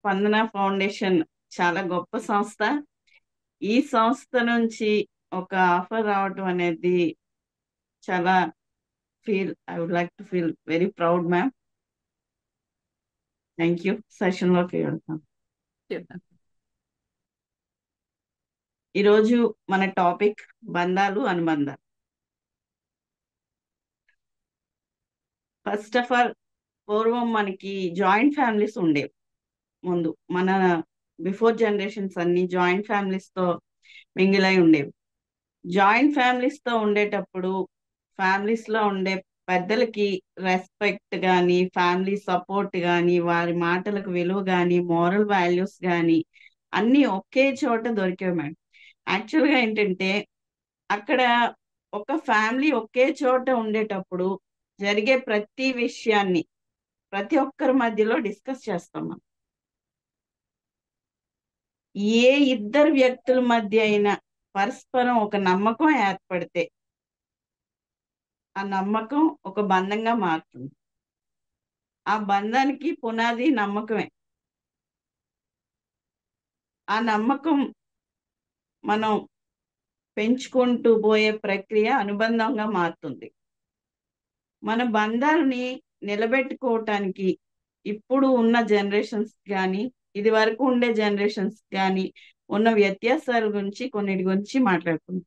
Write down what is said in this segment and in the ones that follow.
స్పందన ఫౌండేషన్ చాలా గొప్ప సంస్థ. ఈ సంస్థ నుంచి ఒక ఆఫర్ రావటం అనేది చాలా I would like to feel very proud ma'am. Thank you. సెషన్లోకి వెళ్తాం. ఈరోజు మన టాపిక్ బంధాలు అనుబంధాలు. ఫస్ట్ ఆఫ్ ఆల్, పూర్వం మనకి జాయింట్ ఫ్యామిలీస్ ఉండేవి. ముందు మన బిఫోర్ జనరేషన్స్ అన్ని జాయింట్ ఫ్యామిలీస్ తో మింగిల్ అయి ఉండేవి. జాయింట్ ఫ్యామిలీస్ తో ఉండేటప్పుడు ఫ్యామిలీస్ లో ఉండే పెద్దలకి రెస్పెక్ట్ కానీ, ఫ్యామిలీ సపోర్ట్ కానీ, వారి మాటలకు విలువ కానీ, మోరల్ వాల్యూస్ కానీ అన్నీ ఒకే చోట దొరికేవి మేడం. యాక్చువల్గా ఏంటంటే అక్కడ ఒక ఫ్యామిలీ ఒకే చోట ఉండేటప్పుడు జరిగే ప్రతి విషయాన్ని ప్రతి ఒక్కరి మధ్యలో డిస్కస్ చేస్తాం మనం. ఏ ఇద్దరు వ్యక్తుల మధ్య అయినా పరస్పరం ఒక నమ్మకం ఏర్పడితే ఆ నమ్మకం ఒక బంధంగా మారుతుంది. ఆ బంధానికి పునాది నమ్మకమే. ఆ నమ్మకం మనం పెంచుకుంటూ పోయే ప్రక్రియ అనుబంధంగా మారుతుంది. మన బంధాలని నిలబెట్టుకోవటానికి ఇప్పుడు ఉన్న జనరేషన్స్ కానీ, ఇది వరకు ఉండే జనరేషన్స్ కానీ ఉన్న వ్యత్యాసాల గురించి కొన్నిటి గురించి మాట్లాడుకుందాం.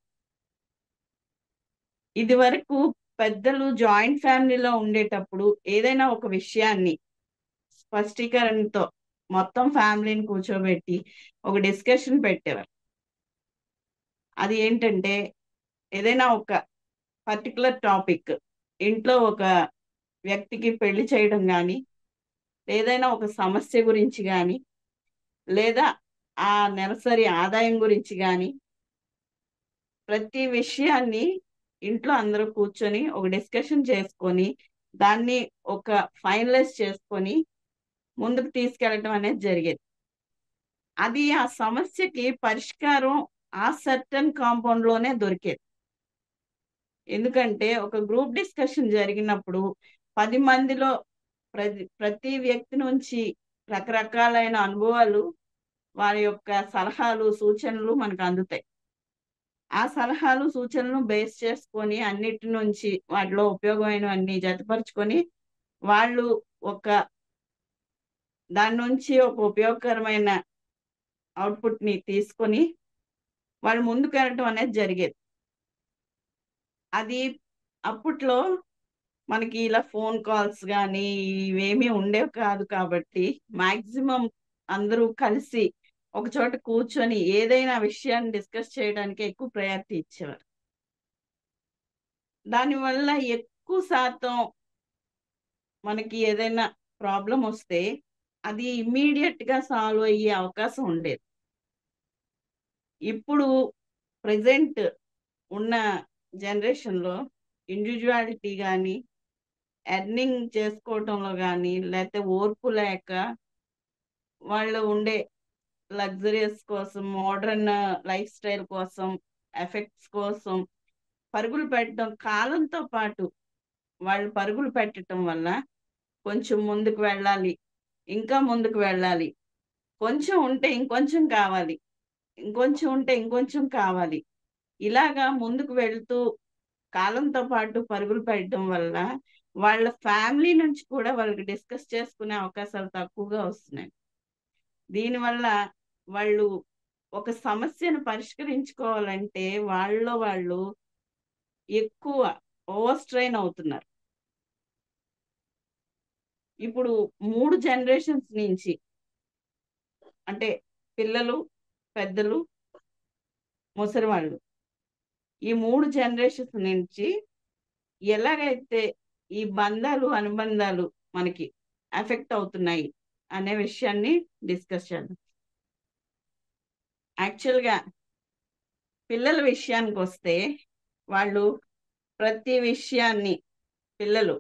ఇది వరకు పెద్దలు జాయింట్ ఫ్యామిలీలో ఉండేటప్పుడు ఏదైనా ఒక విషయాన్ని స్పష్టీకరణతో మొత్తం ఫ్యామిలీని కూర్చోబెట్టి ఒక డిస్కషన్ పెట్టేవారు. అది ఏంటంటే ఏదైనా ఒక పర్టికులర్ టాపిక్, ఇంట్లో ఒక వ్యక్తికి పెళ్లి చేయడం కానీ, ఏదైనా ఒక సమస్య గురించి కానీ, లేదా ఆ నెలసరి ఆదాయం గురించి కానీ, ప్రతి విషయాన్ని ఇంట్లో అందరూ కూర్చొని ఒక డిస్కషన్ చేసుకొని దాన్ని ఒక ఫైనలైజ్ చేసుకొని ముందుకు తీసుకెళ్ళటం అనేది జరిగేది. అది ఆ సమస్యకి పరిష్కారం ఆ సర్టన్ కాంపౌండ్ లోనే దొరికేది. ఎందుకంటే ఒక గ్రూప్ డిస్కషన్ జరిగినప్పుడు 10 మందిలో ప్రతి వ్యక్తి నుంచి రకరకాలైన అనుభవాలు, వారి యొక్క సలహాలు, సూచనలు మనకు అందుతాయి. ఆ సలహాలు, సూచనలను బేస్ చేసుకొని అన్నిటి నుంచి వాటిలో ఉపయోగమైనవన్నీ జతపరుచుకొని వాళ్ళు ఒక దాని నుంచి ఒక ఉపయోగకరమైన అవుట్పుట్ ని తీసుకొని వాళ్ళు ముందుకు వెళ్ళటం అనేది జరిగేది. అది అప్పట్లో మనకి ఇలా ఫోన్ కాల్స్ కానీ ఇవేమీ ఉండేవి కాదు కాబట్టి మాక్సిమం అందరూ కలిసి ఒక చోట కూర్చొని ఏదైనా విషయాన్ని డిస్కస్ చేయడానికి ఎక్కువ ప్రయారిటీ ఇచ్చేవారు. దానివల్ల ఎక్కువ శాతం మనకి ఏదైనా ప్రాబ్లం వస్తే అది ఇమ్మీడియట్ గా సాల్వ్ అయ్యే అవకాశం ఉండేది. ఇప్పుడు ప్రజెంట్ ఉన్న జనరేషన్లో ఇండివిజువాలిటీ కానీ, ఎర్నింగ్ చేసుకోవటంలో కానీ, లేకపోతే ఓర్పు లేక వాళ్ళు ఉండే లగ్జరియస్ కోసం, మోడర్న్ లైఫ్ స్టైల్ కోసం, ఎఫెక్ట్స్ కోసం పరుగులు పెట్టడం, కాలంతో పాటు వాళ్ళు పరుగులు పెట్టడం వల్ల కొంచెం ముందుకు వెళ్ళాలి, ఇంకా ముందుకు వెళ్ళాలి, కొంచెం ఉంటే ఇంకొంచెం కావాలి, ఇంకొంచెం ఉంటే ఇంకొంచెం కావాలి, ఇలాగా ముందుకు వెళ్తూ కాలంతో పాటు పరుగులు పెట్టడం వల్ల వాళ్ళ ఫ్యామిలీ నుంచి కూడా వాళ్ళకి డిస్కస్ చేసుకునే అవకాశాలు తక్కువగా వస్తున్నాయి. దీనివల్ల వాళ్ళు ఒక సమస్యను పరిష్కరించుకోవాలంటే వాళ్ళలో వాళ్ళు ఎక్కువ ఓవర్ స్ట్రెయిన్ అవుతున్నారు. ఇప్పుడు 3 జనరేషన్స్ నుంచి, అంటే పిల్లలు, పెద్దలు, ముసలివాళ్ళు, ఈ 3 జనరేషన్స్ నుంచి ఎలాగైతే ఈ బంధాలు, అనుబంధాలు మనకి ఎఫెక్ట్ అవుతున్నాయి అనే విషయాన్ని డిస్కస్ చేద్దాం. యాక్చువల్గా పిల్లల విషయానికి వస్తే వాళ్ళు ప్రతి విషయాన్ని పిల్లలు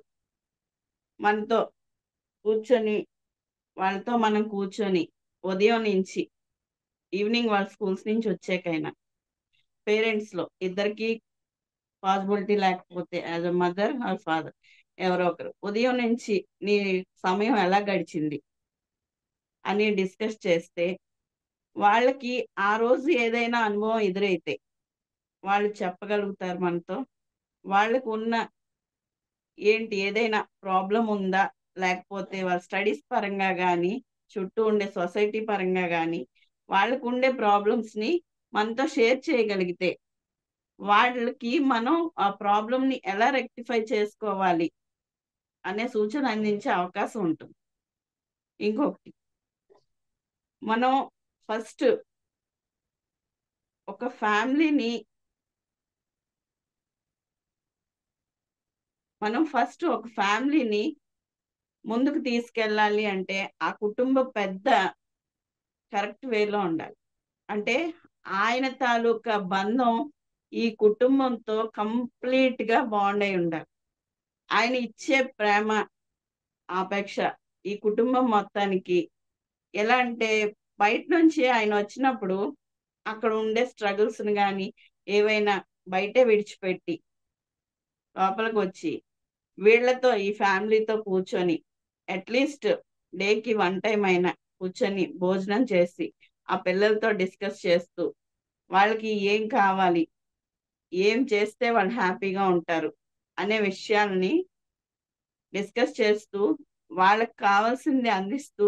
మనతో కూర్చొని వాళ్ళతో మనం కూర్చొని ఉదయం నుంచి ఈవినింగ్ వాళ్ళ స్కూల్స్ నుంచి వచ్చాకైనా పేరెంట్స్లో ఇద్దరికి పాసిబిలిటీ లేకపోతే as a mother or father ఎవరో ఒకరు ఉదయం నుంచి నీ సమయం ఎలా గడిచింది, అని డిస్కస్ చేస్తే, వాళ్ళకి ఆ రోజు ఏదైనా అనుభవం ఎదురైతే వాళ్ళు చెప్పగలుగుతారు మనతో. వాళ్ళకున్న ఏదైనా ప్రాబ్లమ్ ఉందా? లేకపోతే వాళ్ళ స్టడీస్ పరంగా గానీ, చుట్టూ ఉండే సొసైటీ పరంగా గానీ, వాళ్ళకుండే ప్రాబ్లమ్స్‌ని మనతో షేర్ చేయగలిగితే, వాళ్ళకి మనం ఆ ప్రాబ్లమ్‌ని ఎలా రెక్టిఫై చేసుకోవాలి అనే సూచన అందించే అవకాశం ఉంటుంది. ఇంకొకటి, మనం ఫస్ట్ ఒక ఫ్యామిలీని ముందుకు తీసుకెళ్ళాలి అంటే, ఆ కుటుంబ పెద్ద కరెక్ట్ వేలో ఉండాలి. అంటే ఆయన తాలూకా బంధం ఈ కుటుంబంతో కంప్లీట్‌గా బాండ్ అయి ఉండాలి. ఆయన ఇచ్చే ప్రేమ, ఆపేక్ష ఈ కుటుంబం మొత్తానికి ఎలా అంటే, బయట నుంచి ఆయనొచ్చినప్పుడు అక్కడ ఉండే స్ట్రగుల్స్‌ని గాని, ఏవైనా బయటే విడిచిపెట్టి లోపలికొచ్చి వీళ్ళతో ఈ ఫ్యామిలీతో కూర్చొని అట్‌లీస్ట్ డేకి 1 టైమ్ అయినా కూర్చొని భోజనం చేసి, ఆ పిల్లలతో డిస్కస్ చేస్తూ, వాళ్ళకి ఏం కావాలి? ఏం చేస్తే వాళ్ళు హ్యాపీగా ఉంటారు? అనే విషయాల్ని డిస్కస్ చేస్తూ, వాళ్ళకి కావాల్సింది అందిస్తూ,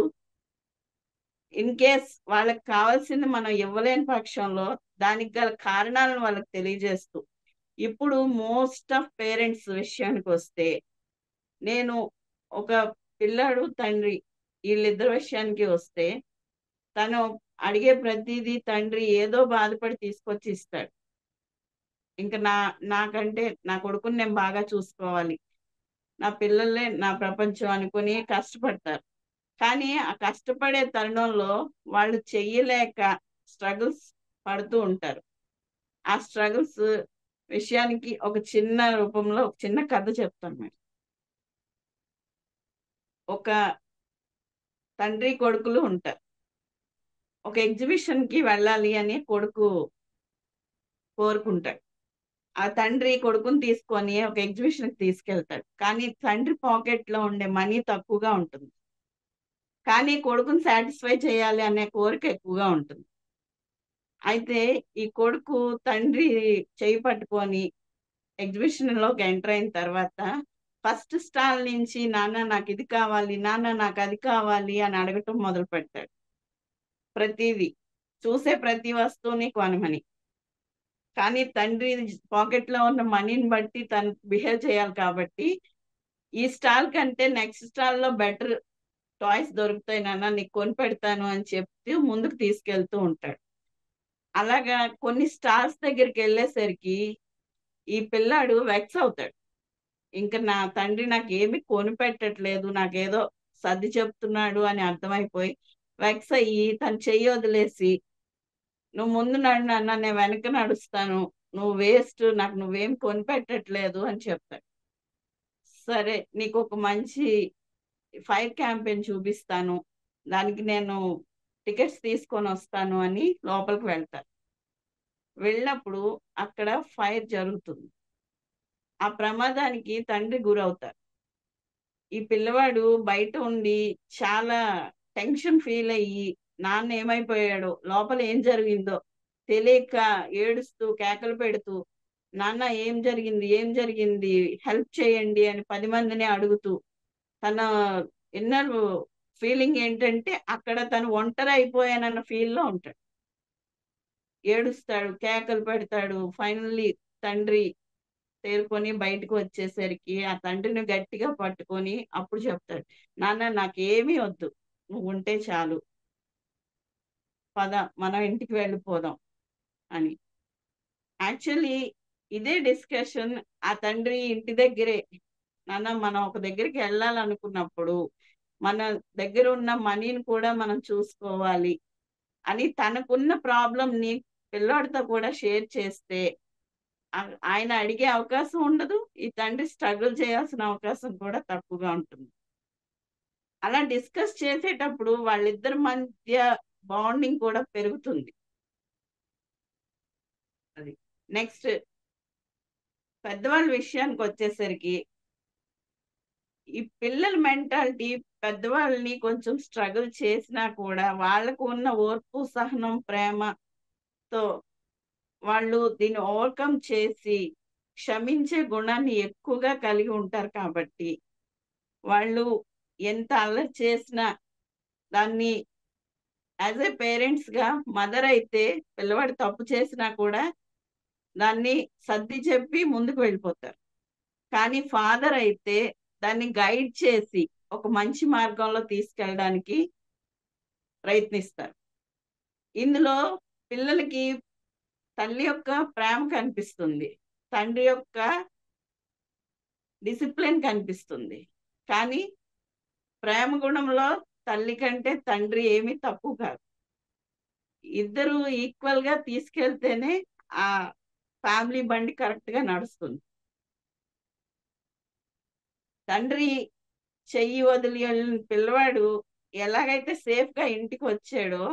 ఇన్ కేస్ వాళ్ళకి కావాల్సింది మనం ఇవ్వలేని పక్షంలో, దానికి గల కారణాలను వాళ్ళకి తెలియజేస్తూ, ఇప్పుడు మోస్ట్ ఆఫ్ పేరెంట్స్ విషయానికొస్తే, నేను ఒక పిల్లాడు, తండ్రి ఈళ్ళిద్దరి విషయానికి వస్తే, తను అడిగే ప్రతీదీ తండ్రి ఏదో బాధపడి తీసుకొచ్చి ఇస్తాడు. ఇంక నాకంటే నా కొడుకుని నేను బాగా చూసుకోవాలి. నా పిల్లలే నా ప్రపంచం అనుకుని కష్టపడతారు. కానీ ఆ కష్టపడే తరుణంలో వాళ్ళు చెయ్యలేక స్ట్రగుల్స్ పడుతూ ఉంటారు. ఆ స్ట్రగుల్స్ విషయానికి ఒక చిన్న రూపంలో ఒక చిన్న కథ చెప్తాను మేడం. ఒక తండ్రి, కొడుకులు ఉంటారు. ఒక ఎగ్జిబిషన్‌కి వెళ్ళాలి అని కొడుకు కోరుకుంటాడు. ఆ తండ్రి కొడుకుని తీసుకొని ఒక ఎగ్జిబిషన్‌కి తీసుకెళ్తాడు. కానీ తండ్రి పాకెట్‌లో ఉండే మనీ తక్కువగా ఉంటుంది. కానీ కొడుకుని సాటిస్ఫై చేయాలి అనే కోరిక ఎక్కువగా ఉంటుంది. అయితే ఈ కొడుకు తండ్రి చెయ్యి పట్టుకొని ఎగ్జిబిషన్‌లోకి ఎంటర్ అయిన తర్వాత ఫస్ట్ స్టాల్ నుంచి నాన్న నాకిది కావాలి, నాన్న నాకది కావాలి అని అడగటం మొదలుపెడతాడు. ప్రతీదీ. చూసే ప్రతి వస్తువుని కొనమని. కానీ తండ్రి పాకెట్‌లో ఉన్న మనీని బట్టి తను బిహేవ్ చేయాలి కాబట్టి, ఈ స్టాల్ కంటే నెక్స్ట్ స్టాల్‌లో బెటర్ టాయ్స్ దొరుకుతాయి నాన్న నీకు కొనిపెడతాను అని చెప్తూ ముందుకు తీసుకెళ్తూ ఉంటాడు. అలాగా కొన్ని స్టాల్స్ దగ్గరికెళ్ళేసరికి ఈ పిల్లాడు వెక్స్ అవుతాడు. ఇంక నా తండ్రి నాకేమి కొనిపెట్టట్లేదు. నాకేదో సర్ది చెప్తున్నాడు అని అర్థమైపోయి వెక్స్ అయ్యి తన చెయ్యి వదిలేసి, "నువ్వు ముందు నడు నాన్న నేను వెనక నడుస్తాను. నువ్వు వేస్ట్ నాకు నువ్వేం కొనిపెట్టట్లేదు" అని చెప్తాడు. సరే నీకొక మంచి ఫైర్ క్యాంపెయిన్ చూపిస్తాను. దానికి నేను టికెట్స్ తీసుకొనొస్తాను అని లోపలికి వెళ్తారు. వెళ్ళినప్పుడు అక్కడ ఫైర్ జరుగుతుంది. ఆ ప్రమాదానికి తండ్రి గురవుతారు. ఈ పిల్లవాడు బయట ఉండి చాలా టెన్షన్ ఫీల్ అయ్యి, నాన్న ఏమైపోయాడో, లోపల ఏం జరిగిందో తెలియక ఏడుస్తూ, కేకలు పెడుతూ, నాన్న ఏం జరిగింది? ఏం జరిగింది? హెల్ప్ చేయండి అని 10 మందిని అడుగుతూ, తన ఇన్నర్ ఫీలింగ్ ఏంటంటే అక్కడ తను ఒంటరి అయిపోయానన్న ఫీల్‌లో ఉంటాడు. ఏడుస్తాడు, కేకలు పెడతాడు. ఫైనల్లీ తండ్రి తేరుకొని బయటకు వచ్చేసరికి ఆ తండ్రిని గట్టిగా పట్టుకొని అప్పుడు చెప్తాడు. నాన్న నాకేమీ వద్దు. నువ్వుంటే చాలు. పద మనం ఇంటికి వెళ్ళిపోదాం అని. యాక్చువల్లీ ఇదే డిస్కషన్ ఆ తండ్రి ఇంటి దగ్గరే, నాన్న మనం ఒక దగ్గరికెళ్ళాలనుకున్నప్పుడు, మన దగ్గరున్న మనీని కూడా మనం చూసుకోవాలి అని తనకున్న ప్రాబ్లమ్‌ని పిల్లోడితో కూడా షేర్ చేస్తే ఆయన అడిగే అవకాశం ఉండదు. ఈ తండ్రి స్ట్రగుల్ చేయాల్సిన అవకాశం కూడా తక్కువగా ఉంటుంది. అలా డిస్కస్ చేసేటప్పుడు వాళ్ళిద్దరి మధ్య బాండింగ్ కూడా పెరుగుతుంది. అది. నెక్స్ట్ పెద్దవాళ్ళ విషయానికొచ్చేసరికి ఈ పిల్లల మెంటాలిటీ పెద్దవాళ్ళని కొంచెం స్ట్రగుల్ చేసినా కూడా వాళ్ళకు ఉన్న ఓర్పు, సహనం, ప్రేమతో వాళ్ళు దీన్ని ఓవర్‌కమ్ చేసి క్షమించే గుణాన్ని ఎక్కువగా కలిగి ఉంటారు కాబట్టి, వాళ్ళు ఎంత అల్లరి చేసినా దాన్ని యాస్ ఎ పేరెంట్స్‌గా మదర్ అయితే పిల్లవాడు తప్పు చేసినా కూడా దాన్ని సర్ది చెప్పి ముందుకు వెళ్ళిపోతారు. కానీ ఫాదర్ అయితే దాన్ని గైడ్ చేసి ఒక మంచి మార్గంలో తీసుకెళ్ళడానికి ప్రయత్నిస్తారు. ఇందులో పిల్లలకి తల్లి యొక్క ప్రేమ కనిపిస్తుంది. తండ్రి యొక్క డిసిప్లిన్ కనిపిస్తుంది. కానీ ప్రేమ గుణంలో తల్లి కంటే తండ్రి ఏమీ తక్కువ కాదు. ఇద్దరు ఈక్వల్‌గా తీసుకెళ్తేనే ఆ ఫ్యామిలీ బండి కరెక్ట్‌గా నడుస్తుంది. తండ్రి చెయ్యి వదిలి ఎళ్ళిన పిల్లవాడు ఎలాగైతే సేఫ్‌గా ఇంటికొచ్చాడో,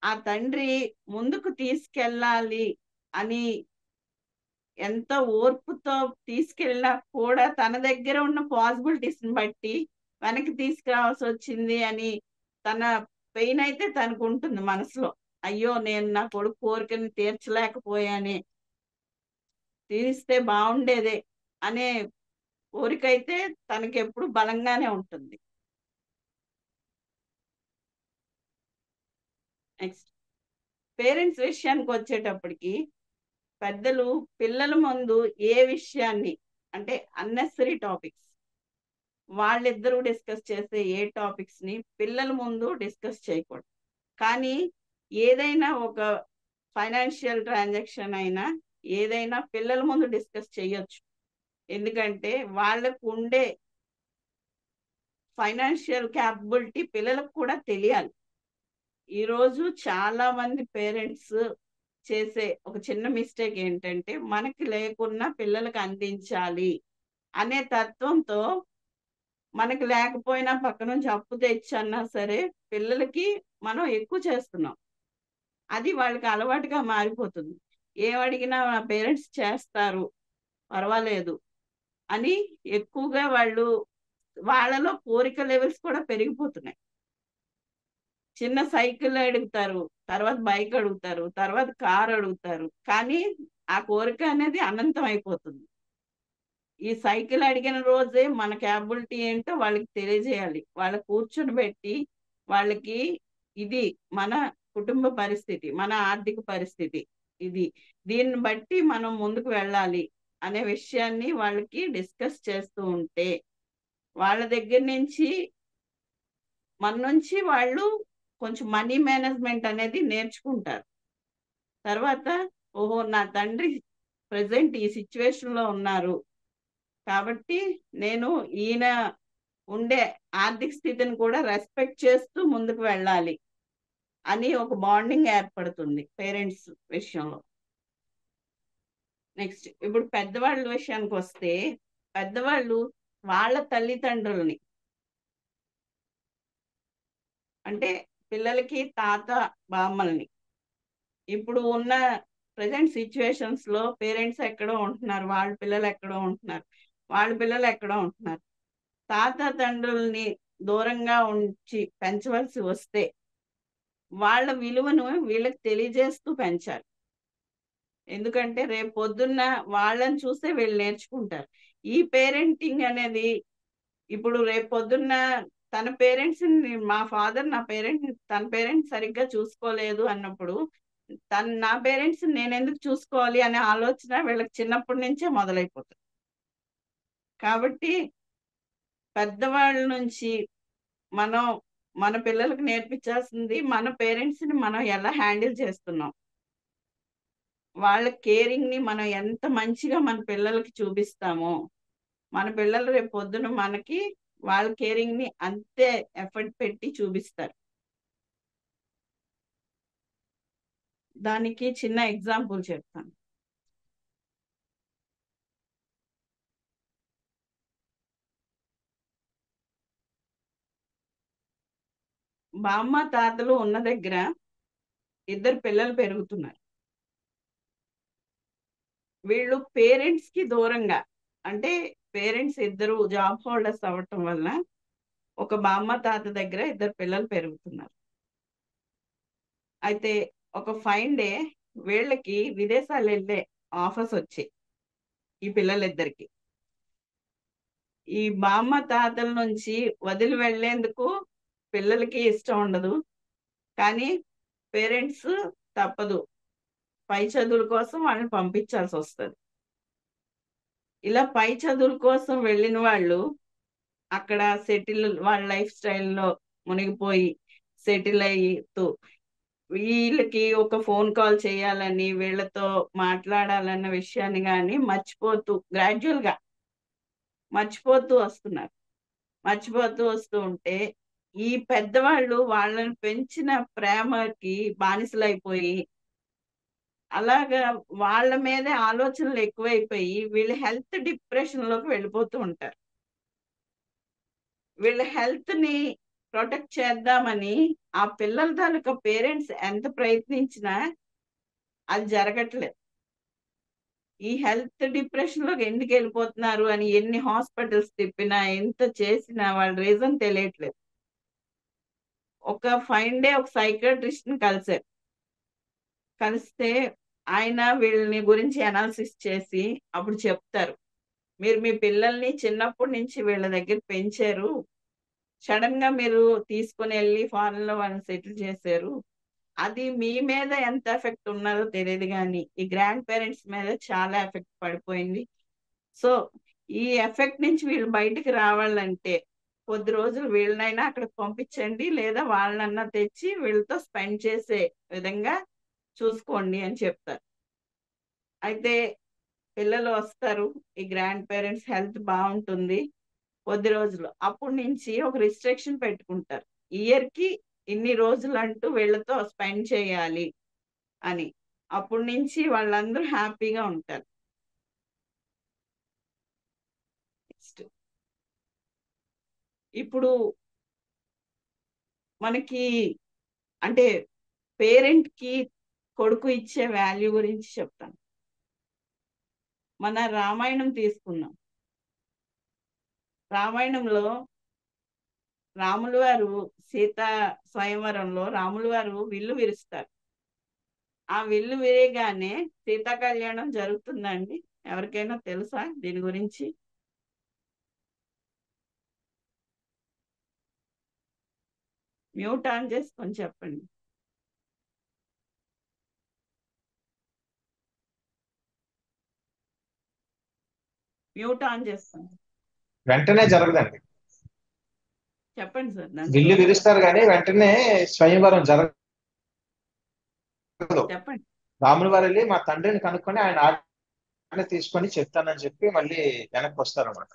ఆ తండ్రి ముందుకు తీసుకెళ్ళాలి అని ఎంత ఓర్పుతో తీసుకెళ్ళినా కూడా తన దగ్గర ఉన్న పాసిబిలిటీస్‌ని బట్టి వెనక్కి తీసుకురావాల్సొచ్చింది అని తన పెయిన్ అయితే తనకుంటుంది మనసులో. అయ్యో! నేను నా కొడుకు కోరికని తీర్చలేకపోయానే, తీరిస్తే బావుండేదే అనే కోరికైతే తనకెప్పుడు బలంగానే ఉంటుంది. నెక్స్ట్ పేరెంట్స్ విషయానికొచ్చేటప్పటికి పెద్దలు పిల్లల ముందు ఏ విషయాన్ని అంటే అన్నెసెసరీ టాపిక్స్ వాళ్ళిద్దరూ డిస్కస్ చేసే ఏ టాపిక్స్‌ని పిల్లల ముందు డిస్కస్ చేయకూడదు. కానీ ఏదైనా ఒక ఫైనాన్షియల్ ట్రాన్సాక్షన్ అయినా, ఏదైనా పిల్లల ముందు డిస్కస్ చేయొచ్చు. ఎందుకంటే వాళ్ళకుండే ఫైనాన్షియల్ కేపబిలిటీ పిల్లలకు కూడా తెలియాలి. ఈరోజు చాలా మంది పేరెంట్స్ చేసే ఒక చిన్న మిస్టేక్ ఏంటంటే, మనకి లేకున్నా పిల్లలకి అందించాలి అనే తత్వంతో మనకి లేకపోయినా పక్క నుంచి అప్పు తెచ్చన్నా సరే, పిల్లలకి మనం ఎక్కువ చేస్తున్నాం. అది వాళ్ళకి అలవాటుగా మారిపోతుంది. ఏమడిగినా మా పేరెంట్స్ చేస్తారు, పర్వాలేదు అని ఎక్కువగా వాళ్ళలో కోరిక లెవెల్స్ కూడా పెరిగిపోతున్నాయి. చిన్న సైకిల్ అడుగుతారు, తర్వాత బైక్ అడుగుతారు, తర్వాత కార్ అడుగుతారు. కానీ ఆ కోరిక అనేది అనంతం అయిపోతుంది. ఈ సైకిల్ అడిగిన రోజే మన కేపబిలిటీ ఏంటో వాళ్ళకి తెలియజేయాలి. వాళ్ళకి కూర్చొనిబెట్టి, వాళ్ళకి ఇది మన కుటుంబ పరిస్థితి, మన ఆర్థిక పరిస్థితి ఇది. దీన్ని బట్టి మనం ముందుకు వెళ్ళాలి అనే విషయాన్ని వాళ్ళకి డిస్కస్ చేస్తూ ఉంటే, వాళ్ళ దగ్గర నుంచి మన నుంచి వాళ్ళు కొంచెం మనీ మేనేజ్‌మెంట్ అనేది నేర్చుకుంటారు. తర్వాత ఓహో! నా తండ్రి ప్రెజెంట్ ఈ సిట్యుయేషన్‌లో ఉన్నారు. కాబట్టి నేను ఈయన ఉండే ఆర్థిక స్థితిని కూడా రెస్పెక్ట్ చేస్తూ ముందుకు వెళ్ళాలి అని ఒక బాండింగ్ ఏర్పడుతుంది పేరెంట్స్ విషయంలో. నెక్స్ట్ ఇప్పుడు పెద్దవాళ్ళ విషయానికొస్తే, పెద్దవాళ్ళు వాళ్ళ తల్లిదండ్రులని అంటే పిల్లలకి తాత, బామ్మలని ఇప్పుడు ఉన్న ప్రెజెంట్ సిట్యుయేషన్స్‌లో పేరెంట్స్ ఎక్కడో ఉంటున్నారు. వాళ్ళ పిల్లలు ఎక్కడో ఉంటున్నారు. వాళ్ళ పిల్లలు ఎక్కడో ఉంటున్నారు. తాత, తండ్రులని దూరంగా ఉంచి పెంచవలసి వస్తే, వాళ్ళ విలువను వీళ్ళకి తెలియజేస్తూ పెంచాలి. ఎందుకంటే రేపొద్దున్న వాళ్ళని చూసే వీళ్ళు నేర్చుకుంటారు. ఈ పేరెంటింగ్ అనేది ఇప్పుడు రేపొద్దున్న తన పేరెంట్స్‌ని మా ఫాదర్ తన పేరెంట్స్ సరిగ్గా చూసుకోలేదు అన్నప్పుడు, నా పేరెంట్స్‌ని నేనెందుకు చూసుకోవాలి అనే ఆలోచన వీళ్ళకి చిన్నప్పటి నుంచే మొదలైపోతది. కాబట్టి పెద్దవాళ్ళ నుంచి మనం మన పిల్లలకి నేర్పించాల్సింది మన పేరెంట్స్‌ని మనం ఎలా హ్యాండిల్ చేస్తున్నాం. వాళ్ళ కేరింగ్‌ని మనం ఎంత మంచిగా మన పిల్లలకి చూపిస్తామో, మన పిల్లలు రేపు పొద్దున మనకి వాళ్ళ కేరింగ్‌ని అంతే ఎఫర్ట్ పెట్టి చూపిస్తారు. దానికి చిన్న ఎగ్జాంపుల్ చెప్తాను. బామ్మ, తాతలు ఉన్న దగ్గర ఇద్దరు పిల్లలు పెరుగుతున్నారు. వీళ్ళు పేరెంట్స్‌కి దూరంగా అంటే పేరెంట్స్ ఇద్దరు జాబ్ హోల్డర్స్ అవ్వటం వల్ల ఒక బామ్మ తాత దగ్గర ఇద్దరు పిల్లలు పెరుగుతున్నారు. అయితే ఒక ఫైన్ డే వీళ్ళకి విదేశాలు వెళ్ళే ఆఫర్స్ వచ్చాయి ఈ పిల్లలిద్దరికి. ఈ బామ్మ తాతల నుంచి వదిలి వెళ్లేందుకు పిల్లలకి ఇష్టం ఉండదు, కానీ పేరెంట్స్ తప్పదు, పై చదువుల కోసం వాళ్ళని పంపించాల్సి వస్తుంది. ఇలా పై చదువుల కోసం వెళ్ళిన వాళ్ళు అక్కడ సెటిల్, వాళ్ళ లైఫ్ స్టైల్లో మునిగిపోయి సెటిల్ అయ్తూ వీళ్ళకి ఒక ఫోన్ కాల్ చేయాలని, వీళ్ళతో మాట్లాడాలన్న విషయాన్ని కానీ మర్చిపోతూ, గ్రాడ్యువల్ గా మర్చిపోతూ వస్తున్నారు. మర్చిపోతూ వస్తూ ఉంటే ఈ పెద్దవాళ్ళు వాళ్ళని పెంచిన ప్రేమకి బానిసలైపోయి, అలాగా వాళ్ళ మీదే ఆలోచనలు ఎక్కువైపోయి వీళ్ళ హెల్త్ డిప్రెషన్ లోకి వెళ్ళిపోతూ ఉంటారు. వీళ్ళ హెల్త్ ని ప్రొటెక్ట్ చేద్దామని ఆ పిల్లల తాలూకా పేరెంట్స్ ఎంత ప్రయత్నించినా అది జరగట్లేదు. ఈ హెల్త్ డిప్రెషన్ లోకి ఎందుకు వెళ్ళిపోతున్నారు అని ఎన్ని హాస్పిటల్స్ తిప్పినా, ఎంత చేసినా వాళ్ళ రీజన్ తెలియట్లేదు. ఒక ఫైన్ డే ఒక సైకాట్రిస్ట్ ని కలిశారు. కలిస్తే ఆయన వీళ్ళని గురించి అనాలిసిస్ చేసి అప్పుడు చెప్తారు, మీరు మీ పిల్లల్ని చిన్నప్పటి నుంచి వీళ్ళ దగ్గర పెంచారు, సడన్ గా మీరు తీసుకుని వెళ్ళి ఫారెన్ లో వాళ్ళని సెటిల్ చేశారు, అది మీ మీద ఎంత ఎఫెక్ట్ ఉన్నదో తెలియదు కానీ ఈ గ్రాండ్ పేరెంట్స్ మీద చాలా ఎఫెక్ట్ పడిపోయింది. సో ఈ ఎఫెక్ట్ నుంచి వీళ్ళు బయటికి రావాలంటే కొద్ది రోజులు వీళ్ళనైనా అక్కడికి పంపించండి, లేదా వాళ్ళనన్నా తెచ్చి వీళ్ళతో స్పెండ్ చేసే విధంగా చూసుకోండి అని చెప్తారు. అయితే పిల్లలు వస్తారు, ఈ గ్రాండ్ పేరెంట్స్ హెల్త్ బాగుంటుంది కొద్ది రోజులు, అప్పటి నుంచి ఒక రిస్ట్రిక్షన్ పెట్టుకుంటారు, ఇయర్ కి ఇన్ని రోజులు అంటూ వీళ్ళతో స్పెండ్ చేయాలి అని. అప్పటి నుంచి వాళ్ళందరూ హ్యాపీగా ఉంటారు. నెక్స్ట్, ఇప్పుడు మనకి అంటే పేరెంట్ కి కొడుకు ఇచ్చే వాల్యూ గురించి చెప్తాను. మన రామాయణం తీసుకుందాం. రామాయణంలో రాములు వారు సీతా స్వయంవరంలో రాములు వారు విల్లు విరుస్తారు. ఆ విల్లు విరేగానే సీతా కళ్యాణం జరుగుతుందండి. ఎవరికైనా తెలుసా దీని గురించి? మ్యూట్ ఆన్ చేసుకొని చెప్పండి. మ్యూట్ ఆన్ చేస్తాను. వెంటనే జరగదండి. చెప్పండి సార్, దాని విల్లు స్లోగా విరుస్తారు కానీ వెంటనే స్వయంవరం జరగదు. చెప్పండి. రాముల వారు వెళ్ళి మా తండ్రిని కనుక్కొని ఆయన ఆజ్ఞ తీసుకొని చెప్తానని చెప్పి మళ్ళీ వెనక్కి వస్తారన్నమాట.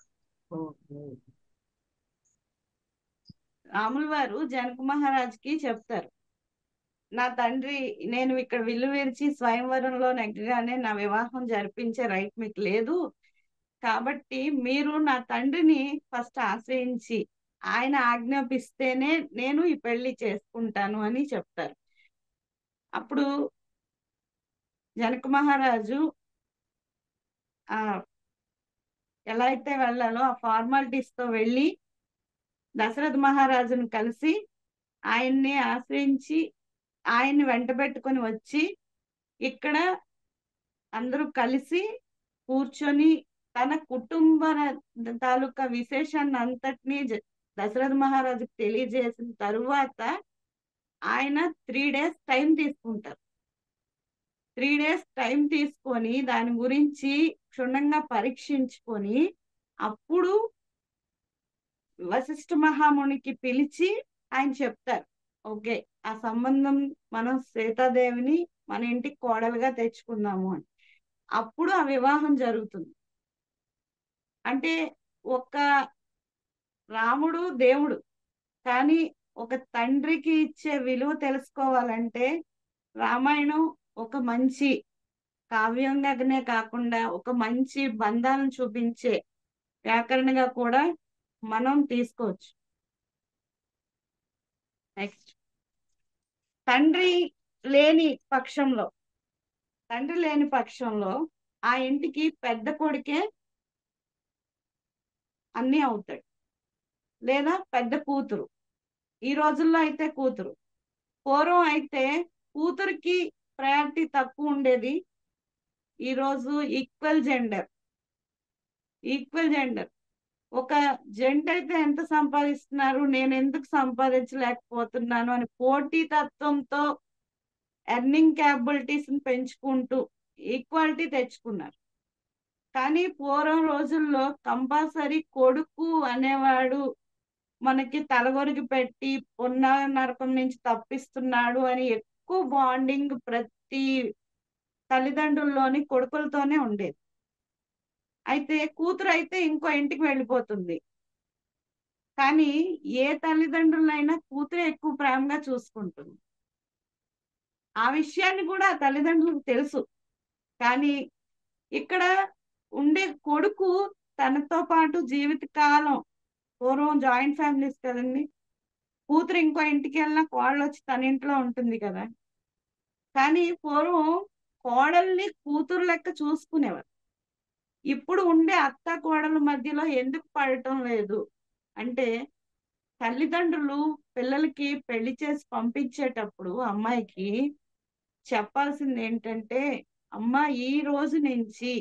రాములు వారు జనక మహారాజుకి చెప్తారు, నా తండ్రి, నేను ఇక్కడ విల్లు విరిచి స్వయంవరంలో నెగ్గగానే నా వివాహం జరిపించే రైట్ మీకు లేదు, కాబట్టి మీరు నా తండ్రిని ఫస్ట్ ఆశ్రయించి ఆయన ఆజ్ఞాపిస్తేనే నేను ఈ పెళ్లి చేసుకుంటాను అని చెప్తారు. అప్పుడు జనక మహారాజు ఆ ఎలా అయితే వెళ్ళాలో ఆ ఫార్మాలిటీస్ తో వెళ్ళి దశరథ మహారాజును కలిసి ఆయన్ని ఆశ్రయించి ఆయన్ని వెంట పెట్టుకొని వచ్చి ఇక్కడ అందరూ కలిసి కూర్చొని తన కుటుంబ తాలూకా విశేషాన్ని అంతటినీ దశరథ మహారాజుకు తెలియజేసిన తరువాత ఆయన 3 days టైం తీసుకుంటారు. 3 days టైం తీసుకొని దాని గురించి క్షుణ్ణంగా పరీక్షించుకొని అప్పుడు వశిష్ఠ మహామునికి పిలిచి ఆయన చెప్తారు, ఓకే, ఆ సంబంధం మనం సీతాదేవిని మన ఇంటికి కోడలుగా తెచ్చుకుందాము అని. అప్పుడు ఆ వివాహం జరుగుతుంది. అంటే ఒక రాముడు దేవుడు, కానీ ఒక తండ్రికి ఇచ్చే విలువ తెలుసుకోవాలంటే రామాయణం ఒక మంచి కావ్యంగానే కాకుండా ఒక మంచి బంధాలను చూపించే వ్యాకరణగా కూడా మనం తీసుకోవచ్చు. నెక్స్ట్, తండ్రి లేని పక్షంలో తండ్రి లేని పక్షంలో ఆ ఇంటికి పెద్ద కొడుకే అన్నీ అవుతాడు. లేదా పెద్ద కూతురు. ఈ రోజుల్లో అయితే కూతురు. పూర్వం అయితే కూతురికి ప్రయారిటీ తక్కువ ఉండేది. ఈరోజు ఈక్వల్ జెండర్. ఒక జెంట్ అయితే ఎంత సంపాదిస్తున్నారు, నేను ఎందుకు సంపాదించలేకపోతున్నాను అని పోటీ తత్వంతో ఎర్నింగ్ క్యాపబిలిటీస్ పెంచుకుంటూ ఈక్వాలిటీ తెచ్చుకున్నారు. కానీ పూర్వం రోజుల్లో కంపల్సరీ కొడుకు అనేవాడు మనకి తలగొరికి పెట్టి పున్న నరకం నుంచి తప్పిస్తున్నాడు అని ఎక్కువ బాండింగ్ ప్రతి తల్లిదండ్రుల్లోని కొడుకులతోనే ఉండేది. అయితే కూతురు అయితే ఇంకో ఇంటికి వెళ్ళిపోతుంది. కానీ ఏ తల్లిదండ్రులైనా కూతురే ఎక్కువ ప్రేమగా చూసుకుంటుంది. ఆ విషయాన్ని కూడా ఆ తల్లిదండ్రులకు తెలుసు. కానీ ఇక్కడ ఉండే కొడుకు తనతో పాటు జీవితకాలం, పూర్వం జాయింట్ ఫ్యామిలీస్ కదండి, కూతురు ఇంకో ఇంటికి వెళ్ళినా కోడలు వచ్చి తన ఇంట్లో ఉంటుంది కదా. కానీ పూర్వం కోడల్ని కూతురు లెక్క చూసుకునేవారు. ఇప్పుడు ఉండే అత్త కోడల మధ్యలో ఎందుకు పడటం లేదు అంటే, తల్లిదండ్రులు పిల్లలకి పెళ్లి చేసి పంపించేటప్పుడు అమ్మాయికి చెప్పాల్సింది ఏంటంటే, అమ్మ ఈ రోజు నుంచి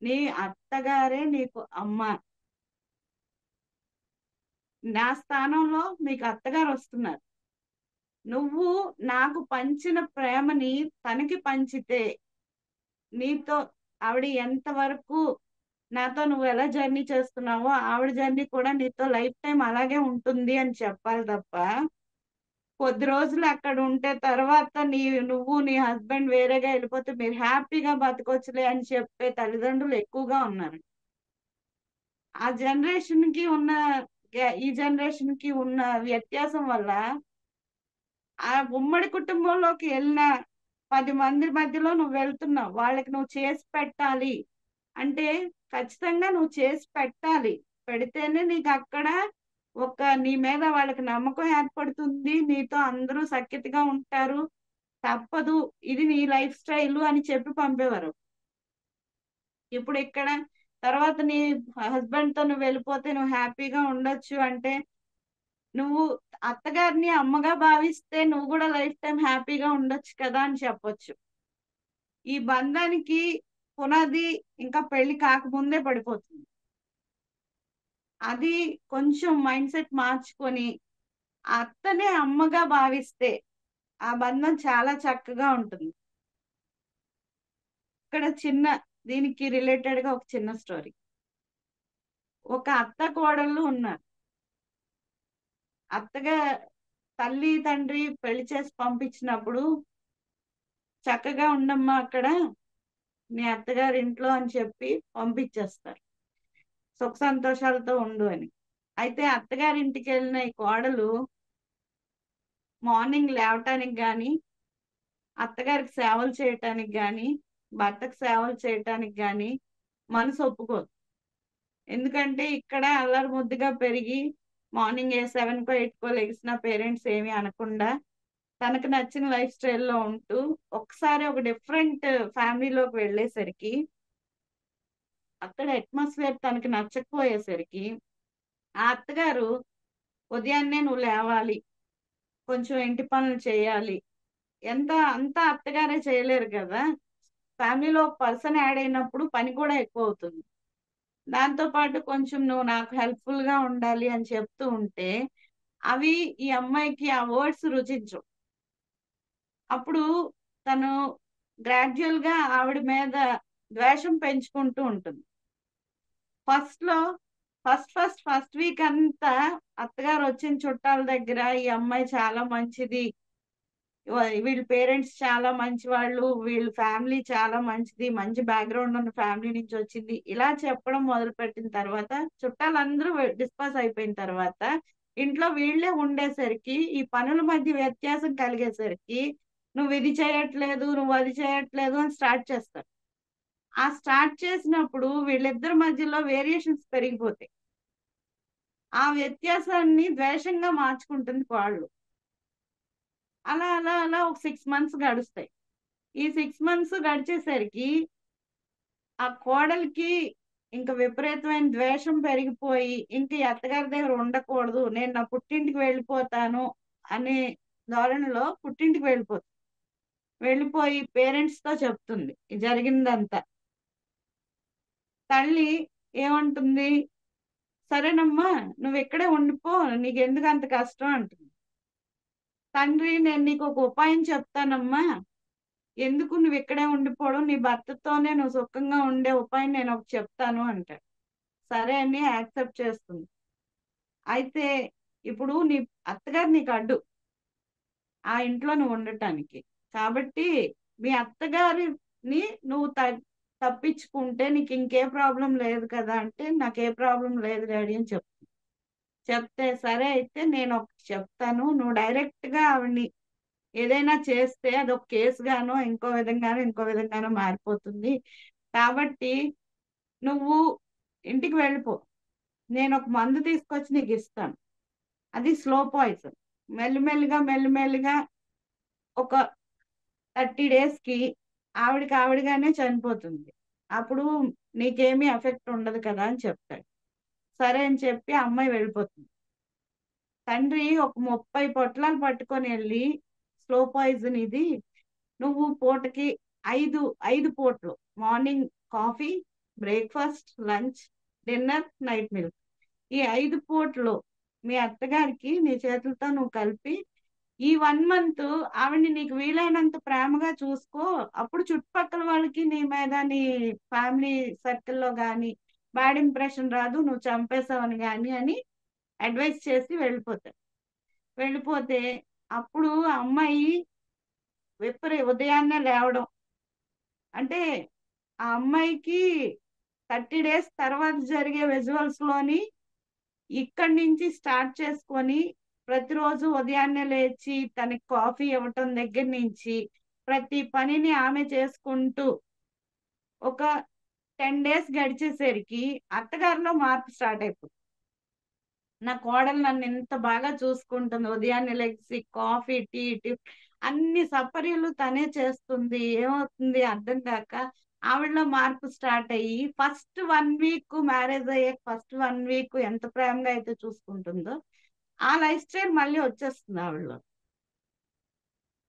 నీ అత్తగారే నీకు అమ్మ. నా స్థానంలో మీకు అత్తగారు వస్తున్నారు. నువ్వు నాకు పంచిన ప్రేమని తనకి పంచితే నీతో ఆవిడ ఎంతవరకు నాతో నువ్వు ఎలా జర్నీ చేస్తున్నావో ఆవిడ జర్నీ కూడా నీతో లైఫ్ టైం అలాగే ఉంటుంది అని చెప్పాలి తప్ప, కొద్ది రోజులు అక్కడ ఉంటే తర్వాత నువ్వు నీ హస్బెండ్ వేరేగా వెళ్ళిపోతే మీరు హ్యాపీగా బతకొచ్చులే అని చెప్పే తల్లిదండ్రులు ఎక్కువగా ఉన్నారు. ఆ జనరేషన్ కి ఉన్న ఈ జనరేషన్ కి ఉన్న వ్యత్యాసం వల్ల ఆ ఉమ్మడి కుటుంబంలోకి వెళ్ళిన 10 మంది మధ్యలో నువ్వు వెళ్తున్నావు, వాళ్ళకి నువ్వు చేసి పెట్టాలి అంటే ఖచ్చితంగా నువ్వు చేసి పెట్టాలి. పెడితేనే నీకు అక్కడ నీ మీద వాళ్ళకి నమ్మకం ఏర్పడుతుంది, నీతో అందరూ సఖ్యతగా ఉంటారు, తప్పదు, ఇది నీ లైఫ్ స్టైల్ అని చెప్పి పంపేవారు. ఇప్పుడు ఇక్కడ తర్వాత నీ హస్బెండ్ తో నువ్వు వెళ్ళిపోతే నువ్వు హ్యాపీగా ఉండొచ్చు అంటే, నువ్వు అత్తగారిని అమ్మగా భావిస్తే నువ్వు కూడా లైఫ్ టైం హ్యాపీగా ఉండొచ్చు కదా అని చెప్పొచ్చు. ఈ బంధానికి పునాది ఇంకా పెళ్లి కాకముందే పడిపోతుంది. అది కొంచెం మైండ్ సెట్ మార్చుకొని ఆ అత్తనే అమ్మగా భావిస్తే ఆ బంధం చాలా చక్కగా ఉంటుంది. ఇక్కడ దీనికి రిలేటెడ్ గా ఒక చిన్న స్టోరీ. ఒక అత్త కోడళ్ళు ఉన్నారు. అత్తగా తల్లి తండ్రి పెళ్లి చేసి పంపించినప్పుడు చక్కగా ఉండమ్మా అక్కడ నీ అత్తగారి ఇంట్లో అని చెప్పి పంపించేస్తారు, సుఖ సంతోషాలతో ఉండు అని. అయితే అత్తగారి ఇంటికి వెళ్ళిన ఈ కోడలు మార్నింగ్ లేవటానికి గాని, అత్తగారికి సేవలు చేయటానికి గాని, భర్తకు సేవలు చేయటానికి గాని మనసు ఒప్పుకోదు. ఎందుకంటే ఇక్కడ అల్లరి ముద్దుగా పెరిగి మార్నింగ్ 7కో 8కో లెగిసిన పేరెంట్స్ ఏమీ అనకుండా తనకు నచ్చిన లైఫ్ స్టైల్లో ఉంటూ ఒకసారి ఒక డిఫరెంట్ ఫ్యామిలీలోకి వెళ్ళేసరికి అక్కడ అట్మాస్ఫియర్ తనకి నచ్చకపోయేసరికి ఆ అత్తగారు ఉదయాన్నే నువ్వు లేవాలి, కొంచెం ఇంటి పనులు చేయాలి, అంతా అత్తగారే చేయలేరు కదా, ఫ్యామిలీలో ఒక పర్సన్ యాడ్ అయినప్పుడు పని కూడా ఎక్కువ అవుతుంది, దాంతో పాటు కొంచెం నువ్వు నాకు హెల్ప్ఫుల్ గా ఉండాలి అని చెప్తూ ఉంటే అవి ఈ అమ్మాయికి ఆ వర్డ్స్ రుచించవు. అప్పుడు తను గ్రాడ్యువల్ గా ఆవిడ మీద ద్వేషం పెంచుకుంటూ ఉంటుంది. ఫస్ట్ లో ఫస్ట్ వీక్ అంతా అత్తగారు వచ్చిన చుట్టాల దగ్గర ఈ అమ్మాయి చాలా మంచిది, వీళ్ళ పేరెంట్స్ చాలా మంచి వాళ్ళు, వీళ్ళ ఫ్యామిలీ చాలా మంచిది, మంచి బ్యాక్గ్రౌండ్ ఉన్న ఫ్యామిలీ నుంచి వచ్చింది, ఇలా చెప్పడం మొదలు పెట్టిన తర్వాత చుట్టాలందరూ డిస్పర్స్ అయిపోయిన తర్వాత ఇంట్లో వీళ్ళే ఉండేసరికి ఈ పనుల మధ్య వ్యత్యాసం కలిగేసరికి నువ్వు ఇది చేయట్లేదు, నువ్వు అది చేయట్లేదు అని స్టార్ట్ చేస్తారు. ఆ స్టార్ట్ చేసినప్పుడు వీళ్ళిద్దరి మధ్యలో వేరియేషన్స్ పెరిగిపోతాయి. ఆ వ్యత్యాసాన్ని ద్వేషంగా మార్చుకుంటుంది కోళ్ళు. అలా అలా అలా ఒక 6 months గడుస్తాయి. ఈ 6 months గడిచేసరికి ఆ కోడలికి ఇంకా విపరీతమైన ద్వేషం పెరిగిపోయి ఇంక ఈ అత్తగారి దగ్గర ఉండకూడదు, నేను నా పుట్టింటికి వెళ్ళిపోతాను అనే ధోరణిలో పుట్టింటికి వెళ్ళిపోయి పేరెంట్స్ తో చెప్తుంది ఈ జరిగిందంతా. తల్లి ఏమంటుంది, సరేనమ్మా నువ్వు ఇక్కడే ఉండిపో, నీకు ఎందుకు అంత కష్టం అంటుంది. తండ్రి, నేను నీకు ఒక ఉపాయం చెప్తానమ్మా, ఎందుకు నువ్వు ఇక్కడే ఉండిపోవడం, నీ భర్తతోనే నువ్వు సుఖంగా ఉండే ఉపాయం నేను ఒకటి చెప్తాను అంటాడు. సరే అని యాక్సెప్ట్ చేస్తుంది. అయితే ఇప్పుడు నీ అత్తగారు నీకు అడ్డు ఆ ఇంట్లో నువ్వు ఉండటానికి, కాబట్టి మీ అత్తగారిని నువ్వు తప్పించుకుంటే నీకు ఇంకే ప్రాబ్లం లేదు కదా అంటే, నాకే ప్రాబ్లం లేదు డాడీ అని చెప్తే, సరే అయితే నేను ఒకటి చెప్తాను, నువ్వు డైరెక్ట్ గా ఆవిడ్ని ఏదైనా చేస్తే అదొక కేసు గానో ఇంకో విధంగానో మారిపోతుంది, కాబట్టి నువ్వు ఇంటికి వెళ్ళిపో, నేను ఒక మందు తీసుకొచ్చి నీకు ఇస్తాను, అది స్లో పాయిజన్, మెల్లిమెల్లిగా ఒక 30 days కి ఆవిడగానే చనిపోతుంది, అప్పుడు నీకేమీ ఎఫెక్ట్ ఉండదు కదా అని చెప్తాడు. సరే అని చెప్పి ఆ అమ్మాయి వెళ్ళిపోతుంది. తండ్రి ఒక 30 పొట్లాలు పట్టుకొని వెళ్ళి, స్లో పాయిజన్ ఇది, నువ్వు పూటకి 5 పూటలు, morning coffee, breakfast, lunch, dinner, night meal, ఈ 5 పూటలు మీ అత్తగారికి నీ చేతులతో నువ్వు కలిపి ఈ 1 month ఆవిడ్ని నీకు వీలైనంత ప్రేమగా చూసుకో, అప్పుడు చుట్టుపక్కల వాళ్ళకి నీ మీద, నీ ఫ్యామిలీ సర్కిల్లో గాని బ్యాడ్ ఇంప్రెషన్ రాదు, నువ్వు చంపేశావని గాని అని అడ్వైస్ చేసి వెళ్ళిపోతే అప్పుడు ఆ అమ్మాయి ఉదయాన్నే లేవడం, అంటే ఆ అమ్మాయికి 30 days తర్వాత జరిగే విజువల్స్ లోని ఇక్కడి నుంచి స్టార్ట్ చేసుకొని ప్రతిరోజు ఉదయాన్నే లేచి తనకి కాఫీ ఇవ్వటం దగ్గర నుంచి ప్రతి పనిని ఆమె చేసుకుంటూ ఒక 10 days గడిచేసరికి అత్తగారిలో మార్పు స్టార్ట్ అయిపోతుంది. నా కోడలు నన్ను ఎంత బాగా చూసుకుంటుంది, ఉదయాన్నే లెగిసి కాఫీ, టీ అన్ని సపర్యలు తనే చేస్తుంది, ఏమవుతుంది అర్థం కాక ఆవిడలో మార్పు స్టార్ట్ అయ్యి ఫస్ట్ 1 week, మ్యారేజ్ అయ్యే ఫస్ట్ 1 week ఎంత ప్రేమగా అయితే చూసుకుంటుందో ఆ లైఫ్ స్టైల్ మళ్ళీ వచ్చేస్తుంది ఆవిడలో.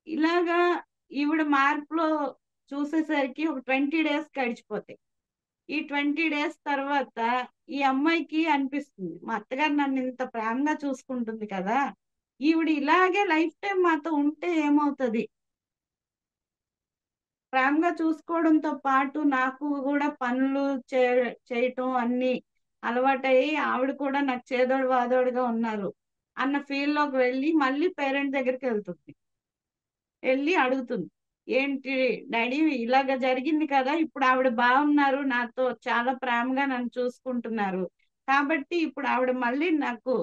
ఇలాగా ఈవిడ మార్పులో చూసేసరికి ఒక 20 days గడిచిపోతాయి. ఈ 20 days తర్వాత ఈ అమ్మాయికి అనిపిస్తుంది, మా అత్తగారు నన్ను ఇంత ప్రేమగా చూసుకుంటుంది కదా, ఈవిడ ఇలాగే లైఫ్ టైం మాతో ఉంటే ఏమవుతుంది, ప్రేమగా చూసుకోవడంతో పాటు నాకు కూడా పనులు చేయటం అన్ని అలవాటయ్యి ఆవిడ కూడా నాకు చేదోడు వాదోడుగా ఉన్నారు అన్న లోకి వెళ్ళి మళ్ళీ పేరెంట్ దగ్గరికి వెళ్ళి అడుగుతుంది, ఏంటి డాడీ ఇలాగ జరిగింది కదా, ఇప్పుడు ఆవిడ బాగున్నారు, నాతో చాలా ప్రేమగా నన్ను చూసుకుంటున్నారు, కాబట్టి ఇప్పుడు ఆవిడ మళ్ళీ నాకు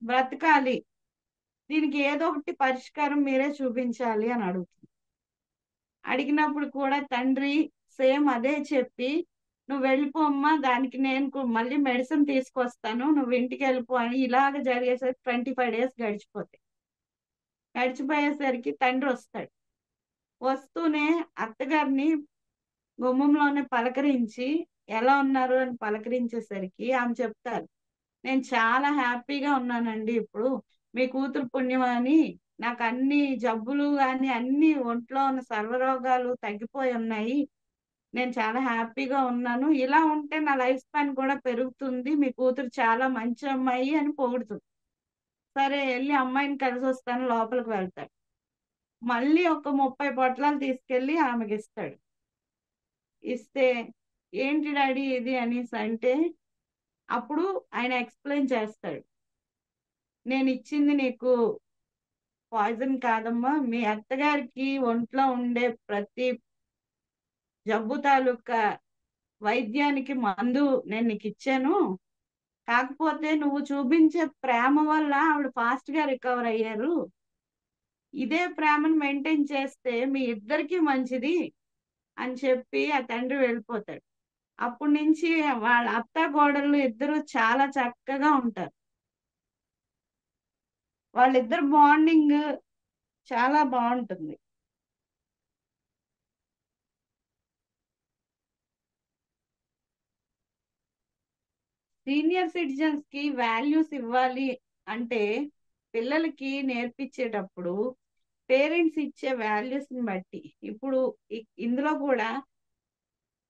బ్రతకాలి, దీనికి ఏదో ఒకటి పరిష్కారం మీరే చూపించాలి అని అడిగినప్పుడు కూడా తండ్రి సేమ్ అదే చెప్పి, నువ్వు వెళ్ళిపోమ్మా, దానికి నేను మళ్ళీ మెడిసిన్ తీసుకొస్తాను, నువ్వు ఇంటికి వెళ్ళిపో అని ఇలాగ జరిగేసరికి 25 days గడిచిపోయేసరికి తండ్రి వస్తూనే అత్తగారిని గుమ్మంలోనే పలకరించి ఎలా ఉన్నారు అని పలకరించేసరికి ఆమె చెప్తారు, నేను చాలా హ్యాపీగా ఉన్నానండి, ఇప్పుడు మీ కూతురు పుణ్యమని నాకు అన్ని జబ్బులు కానీ అన్ని ఒంట్లో ఉన్న సర్వరోగాలు తగ్గిపోయి ఉన్నాయి, నేను చాలా హ్యాపీగా ఉన్నాను, ఇలా ఉంటే నా లైఫ్ స్పాన్ కూడా పెరుగుతుంది, మీ కూతురు చాలా మంచి అమ్మాయి అని పొగుడుతుంది. సరే వెళ్ళి అమ్మాయిని కలిసి వస్తాను లోపలికి వెళ్తాడు. మళ్ళీ ఒక 30 పొట్లాలు తీసుకెళ్లి ఆమెకి ఇస్తే ఏంటి డాడీ ఇది అనేసి అంటే, అప్పుడు ఆయన ఎక్స్ప్లెయిన్ చేస్తాడు, నేను ఇచ్చింది నీకు పాయిజన్ కాదమ్మా, మీ అత్తగారికి ఒంట్లో ఉండే ప్రతి జబ్బు తాలూకా వైద్యానికి మందు నేను నీకు ఇచ్చాను, కాకపోతే నువ్వు చూపించే ప్రేమ వల్ల ఆవిడ ఫాస్ట్ గా రికవర్ అయ్యారు, ఇదే ప్రేమను మెయింటైన్ చేస్తే మీ ఇద్దరికి మంచిది అని చెప్పి ఆ తండ్రి వెళ్ళిపోతాడు. అప్పటి నుంచి వాళ్ళ అత్త కోడళ్ళు ఇద్దరు చాలా చక్కగా ఉంటారు, వాళ్ళిద్దరు బాండింగ్ చాలా బాగుంటుంది. సీనియర్ సిటిజన్స్ కి వాల్యూస్ ఇవ్వాలి అంటే పిల్లలకి నేర్పించేటప్పుడు పేరెంట్స్ ఇచ్చే వాల్యూస్ ని బట్టి ఇప్పుడు ఇందులో కూడా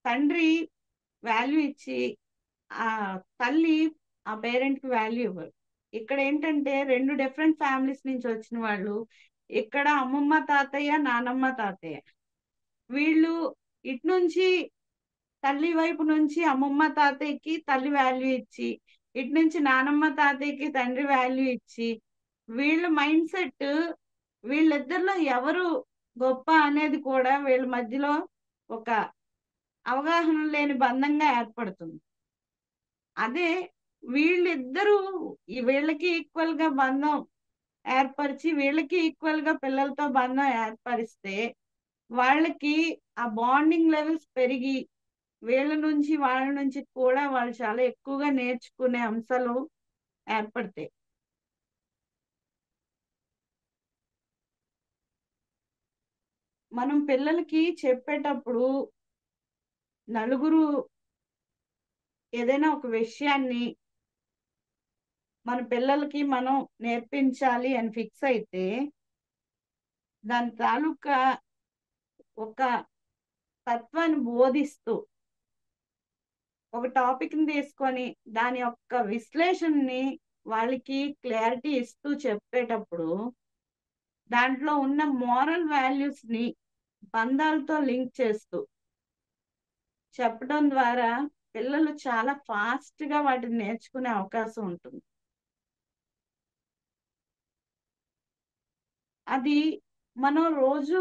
తండ్రి వాల్యూ ఇచ్చి ఆ తల్లి ఆ పేరెంట్ కి వాల్యూ ఇవ్వరు. ఇక్కడ ఏంటంటే రెండు డిఫరెంట్ ఫ్యామిలీస్ నుంచి వచ్చిన వాళ్ళు, ఇక్కడ అమ్మమ్మ తాతయ్య నానమ్మ తాతయ్య, వీళ్ళు ఇటు నుంచి తల్లి వైపు నుంచి అమ్మమ్మ తాతయ్యకి తల్లి వాల్యూ ఇచ్చి, ఇటు నుంచి నానమ్మ తాతయ్యకి తండ్రి వాల్యూ ఇచ్చి, వీళ్ళ మైండ్ సెట్ వీళ్ళిద్దరిలో ఎవరు గొప్ప అనేది కూడా వీళ్ళ మధ్యలో ఒక అవగాహన లేని బంధంగా ఏర్పడుతుంది. అదే వీళ్ళిద్దరూ వీళ్ళకి ఈక్వల్ గా బంధం ఏర్పరిచి వీళ్ళకి ఈక్వల్ గా పిల్లలతో బంధం ఏర్పరిస్తే వాళ్ళకి ఆ బాండింగ్ లెవెల్స్ పెరిగి వీళ్ళ నుంచి వాళ్ళ నుంచి కూడా వాళ్ళు చాలా ఎక్కువగా నేర్చుకునే అంశాలు ఏర్పడతాయి. మనం పిల్లలకి చెప్పేటప్పుడు నలుగురు ఏదైనా ఒక విషయాన్ని మన పిల్లలకి మనం నేర్పించాలి అని ఫిక్స్ అయితే దాని తాలూకా ఒక తత్వాన్ని బోధిస్తూ ఒక టాపిక్ ని తీసుకొని దాని యొక్క విశ్లేషణని వాళ్ళకి క్లారిటీ ఇస్తూ చెప్పేటప్పుడు దాంట్లో ఉన్న మోరల్ వాల్యూస్ ని బంధాలతో లింక్ చేస్తూ చెప్పడం ద్వారా పిల్లలు చాలా ఫాస్ట్ గా వాటిని నేర్చుకునే అవకాశం ఉంటుంది. అది మనం రోజు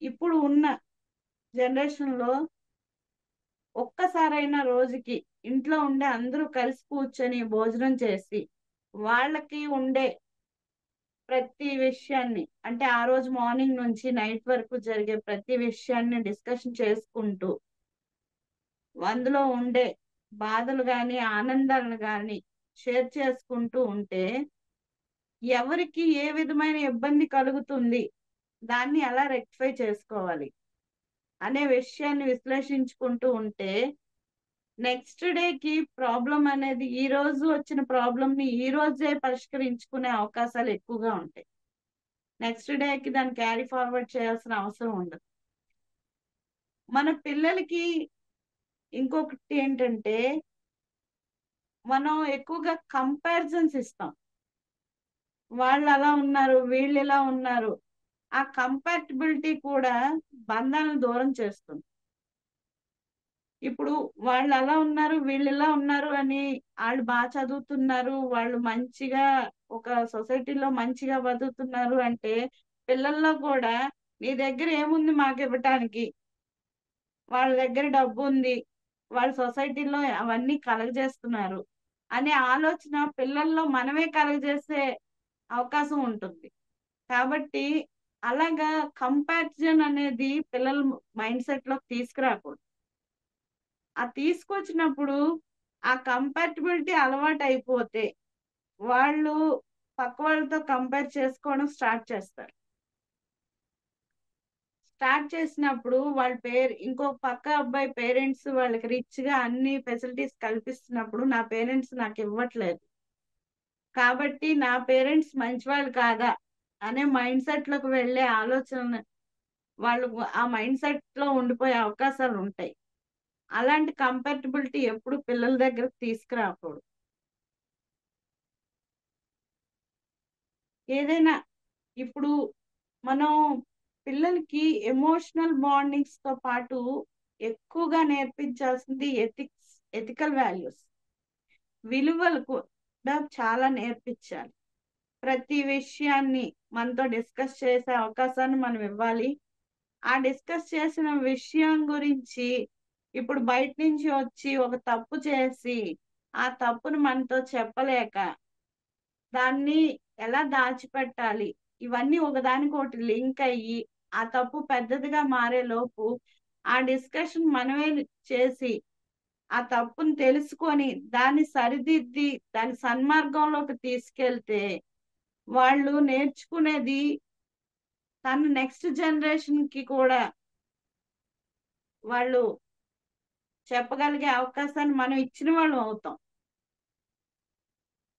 ఇప్పుడు ఉన్న జనరేషన్ లో ఒక్కసారైనా రోజుకి ఇంట్లో ఉండే అందరూ కలిసి కూర్చొని భోజనం చేసి వాళ్ళకి ఉండే ప్రతి విషయాన్ని అంటే ఆ రోజు మార్నింగ్ నుంచి నైట్ వరకు జరిగే ప్రతి విషయాన్ని డిస్కషన్ చేసుకుంటూ అందులో ఉండే బాధలు గాని ఆనందాలను గాని షేర్ చేసుకుంటూ ఉంటే ఎవరికి ఏ విధమైన ఇబ్బంది కలుగుతుంది, దాన్ని ఎలా రెక్టిఫై చేసుకోవాలి అనే విషయాన్ని విశ్లేషించుకుంటూ ఉంటే నెక్స్ట్ డేకి ప్రాబ్లం అనేది ఈ రోజు వచ్చిన ప్రాబ్లం ని ఈ రోజే పరిష్కరించుకునే అవకాశాలు ఎక్కువగా ఉంటాయి. నెక్స్ట్ డేకి దాన్ని క్యారీ ఫార్వర్డ్ చేయాల్సిన అవసరం ఉండదు. మన పిల్లలకి ఇంకొకటి ఏంటంటే మనం ఎక్కువగా కంపారిజన్స్ ఇస్తాం. వాళ్ళు అలా ఉన్నారు వీళ్ళు ఇలా ఉన్నారు, ఆ కంపాటబిలిటీ కూడా బంధాలను దూరం చేస్తుంది. ఇప్పుడు వాళ్ళు అలా ఉన్నారు వీళ్ళు ఇలా ఉన్నారు అని వాళ్ళు బాగా చదువుతున్నారు, వాళ్ళు మంచిగా ఒక సొసైటీలో మంచిగా బతుకుతున్నారు అంటే పిల్లల్లో కూడా నీ దగ్గర ఏముంది మాకు ఇవ్వటానికి, వాళ్ళ దగ్గర డబ్బు ఉంది, వాళ్ళ సొసైటీలో అవన్నీ కలగజేస్తున్నారు అనే ఆలోచన పిల్లల్లో మనమే కలగజేసే అవకాశం ఉంటుంది. కాబట్టి అలాగా కంపారిజన్ అనేది పిల్లల మైండ్ సెట్ లోకి తీసుకురాకూడదు. ఆ తీసుకొచ్చినప్పుడు ఆ కంపాటబిలిటీ అలవాటు అయిపోతే వాళ్ళు పక్క వాళ్ళతో కంపేర్ చేసుకోవడం స్టార్ట్ చేస్తారు. స్టార్ట్ చేసినప్పుడు వాళ్ళ ఇంకో పక్క అబ్బాయి పేరెంట్స్ వాళ్ళకి రిచ్ గా అన్ని ఫెసిలిటీస్ కల్పిస్తున్నప్పుడు నా పేరెంట్స్ నాకు ఇవ్వట్లేదు కాబట్టి నా పేరెంట్స్ మంచివాళ్ళు కాదా అనే మైండ్ సెట్ లోకి వెళ్ళే ఆలోచన వాళ్ళు ఆ మైండ్ సెట్ లో ఉండిపోయే అవకాశాలు ఉంటాయి. అలాంటి కంపాటబిలిటీ ఎప్పుడు పిల్లల దగ్గర తీసుకురాకూడదు. ఏదైనా ఇప్పుడు మనం పిల్లలకి ఎమోషనల్ బాండింగ్స్ తో పాటు ఎక్కువగా నేర్పించాల్సింది ఎథికల్ వాల్యూస్, విలువలు కూడా చాలా నేర్పించాలి. ప్రతి విషయాన్ని మనతో డిస్కస్ చేసే అవకాశాన్ని మనం ఇవ్వాలి. ఆ డిస్కస్ చేసిన విషయం గురించి ఇప్పుడు బయట నుంచి వచ్చి ఒక తప్పు చేసి ఆ తప్పును మనతో చెప్పలేక దాన్ని ఎలా దాచిపెట్టాలి, ఇవన్నీ ఒకదానికొకటి లింక్ అయ్యి ఆ తప్పు పెద్దదిగా మారే లోపు ఆ డిస్కషన్ మనమే చేసి ఆ తప్పును తెలుసుకొని దాన్ని సరిదిద్ది దాని సన్మార్గంలోకి తీసుకెళ్తే వాళ్ళు నేర్చుకునేది తన నెక్స్ట్ జనరేషన్ కి కూడా వాళ్ళు చెప్పగలిగే అవకాశాన్ని మనం ఇచ్చిన వాళ్ళం అవుతాం.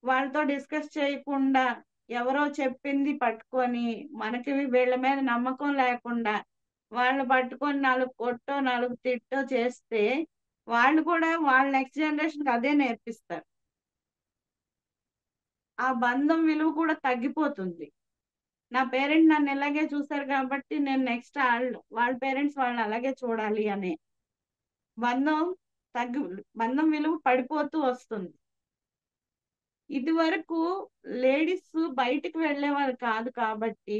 వాళ్ళతో డిస్కస్ చేయకుండా ఎవరో చెప్పింది పట్టుకొని మనకి వీళ్ళ మీద నమ్మకం లేకుండా వాళ్ళు పట్టుకొని 4 కొట్టో 4 తిట్టో చేస్తే వాళ్ళు కూడా వాళ్ళ నెక్స్ట్ జనరేషన్కి అదే నేర్పిస్తారు. ఆ బంధం విలువ కూడా తగ్గిపోతుంది. నా పేరెంట్ నన్ను ఇలాగే చూశారు కాబట్టి నేను నెక్స్ట్ వాళ్ళ పేరెంట్స్ వాళ్ళని అలాగే చూడాలి అనే బంధం తగ్గి బంధం విలువ పడిపోతూ వస్తుంది. ఇది వరకు లేడీస్ బయటికి వెళ్ళేవారు కాదు కాబట్టి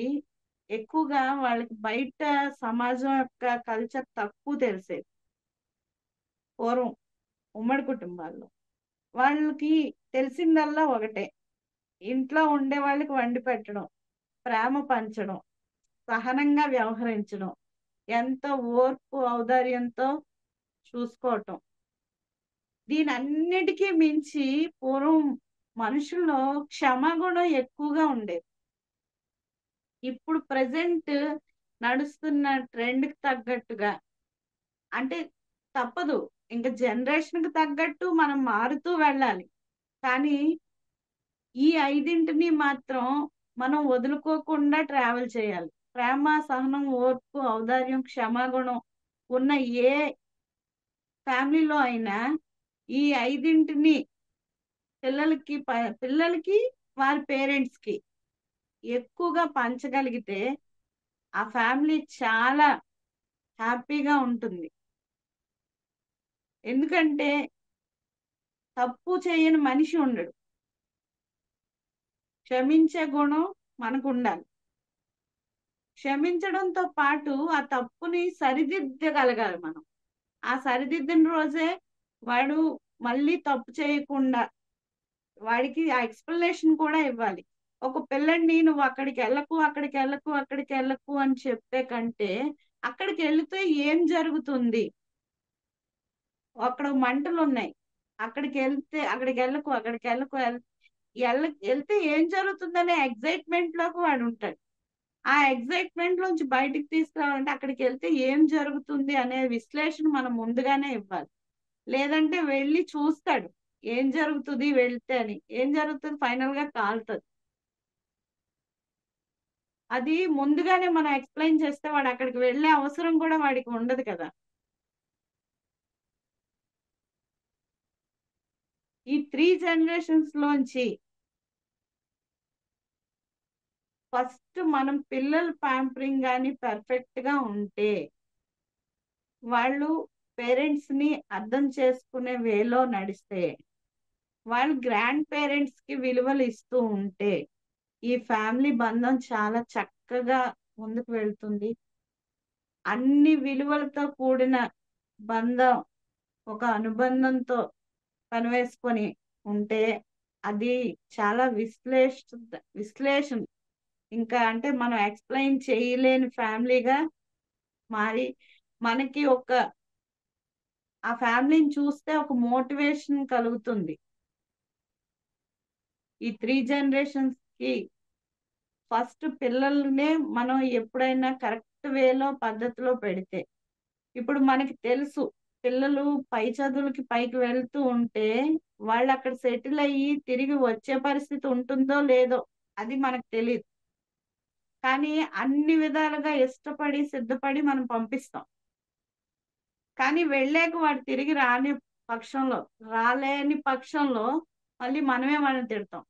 ఎక్కువగా వాళ్ళకి బయట సమాజం యొక్క కల్చర్ తక్కువ తెలిసేది. పూర్వం ఉమ్మడి కుటుంబాల్లో వాళ్ళకి తెలిసిందల్లా ఒకటే, ఇంట్లో ఉండే వాళ్ళకి వండి పెట్టడం, ప్రేమ పంచడం, సహనంగా వ్యవహరించడం, ఎంతో ఓర్పు ఔదార్యంతో చూసుకోవటం. దీనన్నిటికీ మించి పూర్వం మనుషుల్లో క్షమాగుణం ఎక్కువగా ఉండేది. ఇప్పుడు ప్రెసెంట్ నడుస్తున్న ట్రెండ్కి తగ్గట్టుగా అంటే తప్పదు, ఇంకా జనరేషన్కి తగ్గట్టు మనం మారుతూ వెళ్ళాలి. కానీ ఈ 5ని మాత్రం మనం వదులుకోకుండా ట్రావెల్ చేయాలి. ప్రేమ, సహనం, ఓర్పు, ఔదార్యం, క్షమాగుణం ఉన్న ఏ ఫ్యామిలీలో అయినా ఈ 5ని పిల్లలకి వారి పేరెంట్స్కి ఎక్కువగా పంచగలిగితే ఆ ఫ్యామిలీ చాలా హ్యాపీగా ఉంటుంది. ఎందుకంటే తప్పు చేయని మనిషి ఉండడు. క్షమించే గుణం మనకు ఉండాలి. క్షమించడంతో పాటు ఆ తప్పుని సరిదిద్దగలగాలి మనం. ఆ సరిదిద్దిన రోజే వాడు మళ్ళీ తప్పు చేయకుండా వాడికి ఆ ఎక్స్ప్లెనేషన్ కూడా ఇవ్వాలి. ఒక పిల్లని నువ్వు అక్కడికి వెళ్ళకు అక్కడికి వెళ్ళకు అక్కడికి వెళ్ళకు అని చెప్పే కంటే అక్కడికి వెళితే ఏం జరుగుతుంది, అక్కడ మంటలు ఉన్నాయి, అక్కడికి వెళ్ళకు అక్కడికి వెళ్ళకు వెళ్తే ఏం జరుగుతుందనే ఎగ్జైట్మెంట్ లోకి వాడు ఉంటాడు. ఆ ఎగ్జైట్మెంట్ లోంచి బయటికి తీసుకురావాలంటే అక్కడికి వెళ్తే ఏం జరుగుతుంది అనే విశ్లేషణ మనం ముందుగానే ఇవ్వాలి. లేదంటే వెళ్ళి చూస్తాడు ఏం జరుగుతుంది వెళ్తే అని, ఏం జరుగుతుంది ఫైనల్ గా కాలుతుంది. అది ముందుగానే మనం ఎక్స్ప్లెయిన్ చేస్తే వాడు అక్కడికి వెళ్ళే అవసరం కూడా వాడికి ఉండదు కదా. ఈ 3 జనరేషన్స్ లోంచి ఫస్ట్ మనం పిల్లల ప్యాంపరింగ్ కానీ పర్ఫెక్ట్ గా ఉంటే, వాళ్ళు పేరెంట్స్ ని అర్థం చేసుకునే వేలో నడిస్తే, వాళ్ళు గ్రాండ్ పేరెంట్స్ కి విలువలు ఇస్తూ ఉంటే ఈ ఫ్యామిలీ బంధం చాలా చక్కగా ముందుకు వెళ్తుంది. అన్ని విలువలతో కూడిన బంధం ఒక అనుబంధంతో పనివేసుకొని ఉంటే అది చాలా విశ్లేషణ ఇంకా అంటే మనం ఎక్స్ప్లెయిన్ చేయలేని ఫ్యామిలీగా మారి మనకి ఆ ఫ్యామిలీని చూస్తే ఒక మోటివేషన్ కలుగుతుంది. ఈ 3 జనరేషన్స్ కి ఫస్ట్ పిల్లల్నే మనం ఎప్పుడైనా కరెక్ట్ వేలో పద్ధతిలో పెడితే, ఇప్పుడు మనకి తెలుసు పిల్లలు పై చదువులకి పైకి వెళ్తూ ఉంటే వాళ్ళు అక్కడ సెటిల్ అయ్యి తిరిగి వచ్చే పరిస్థితి ఉంటుందో లేదో అది మనకు తెలియదు. కానీ అన్ని విధాలుగా ఇష్టపడి సిద్ధపడి మనం పంపిస్తాం. కానీ వెళ్ళాక వాడు తిరిగి రాలేని పక్షంలో మళ్ళీ మనమే వాళ్ళని తిడతాం.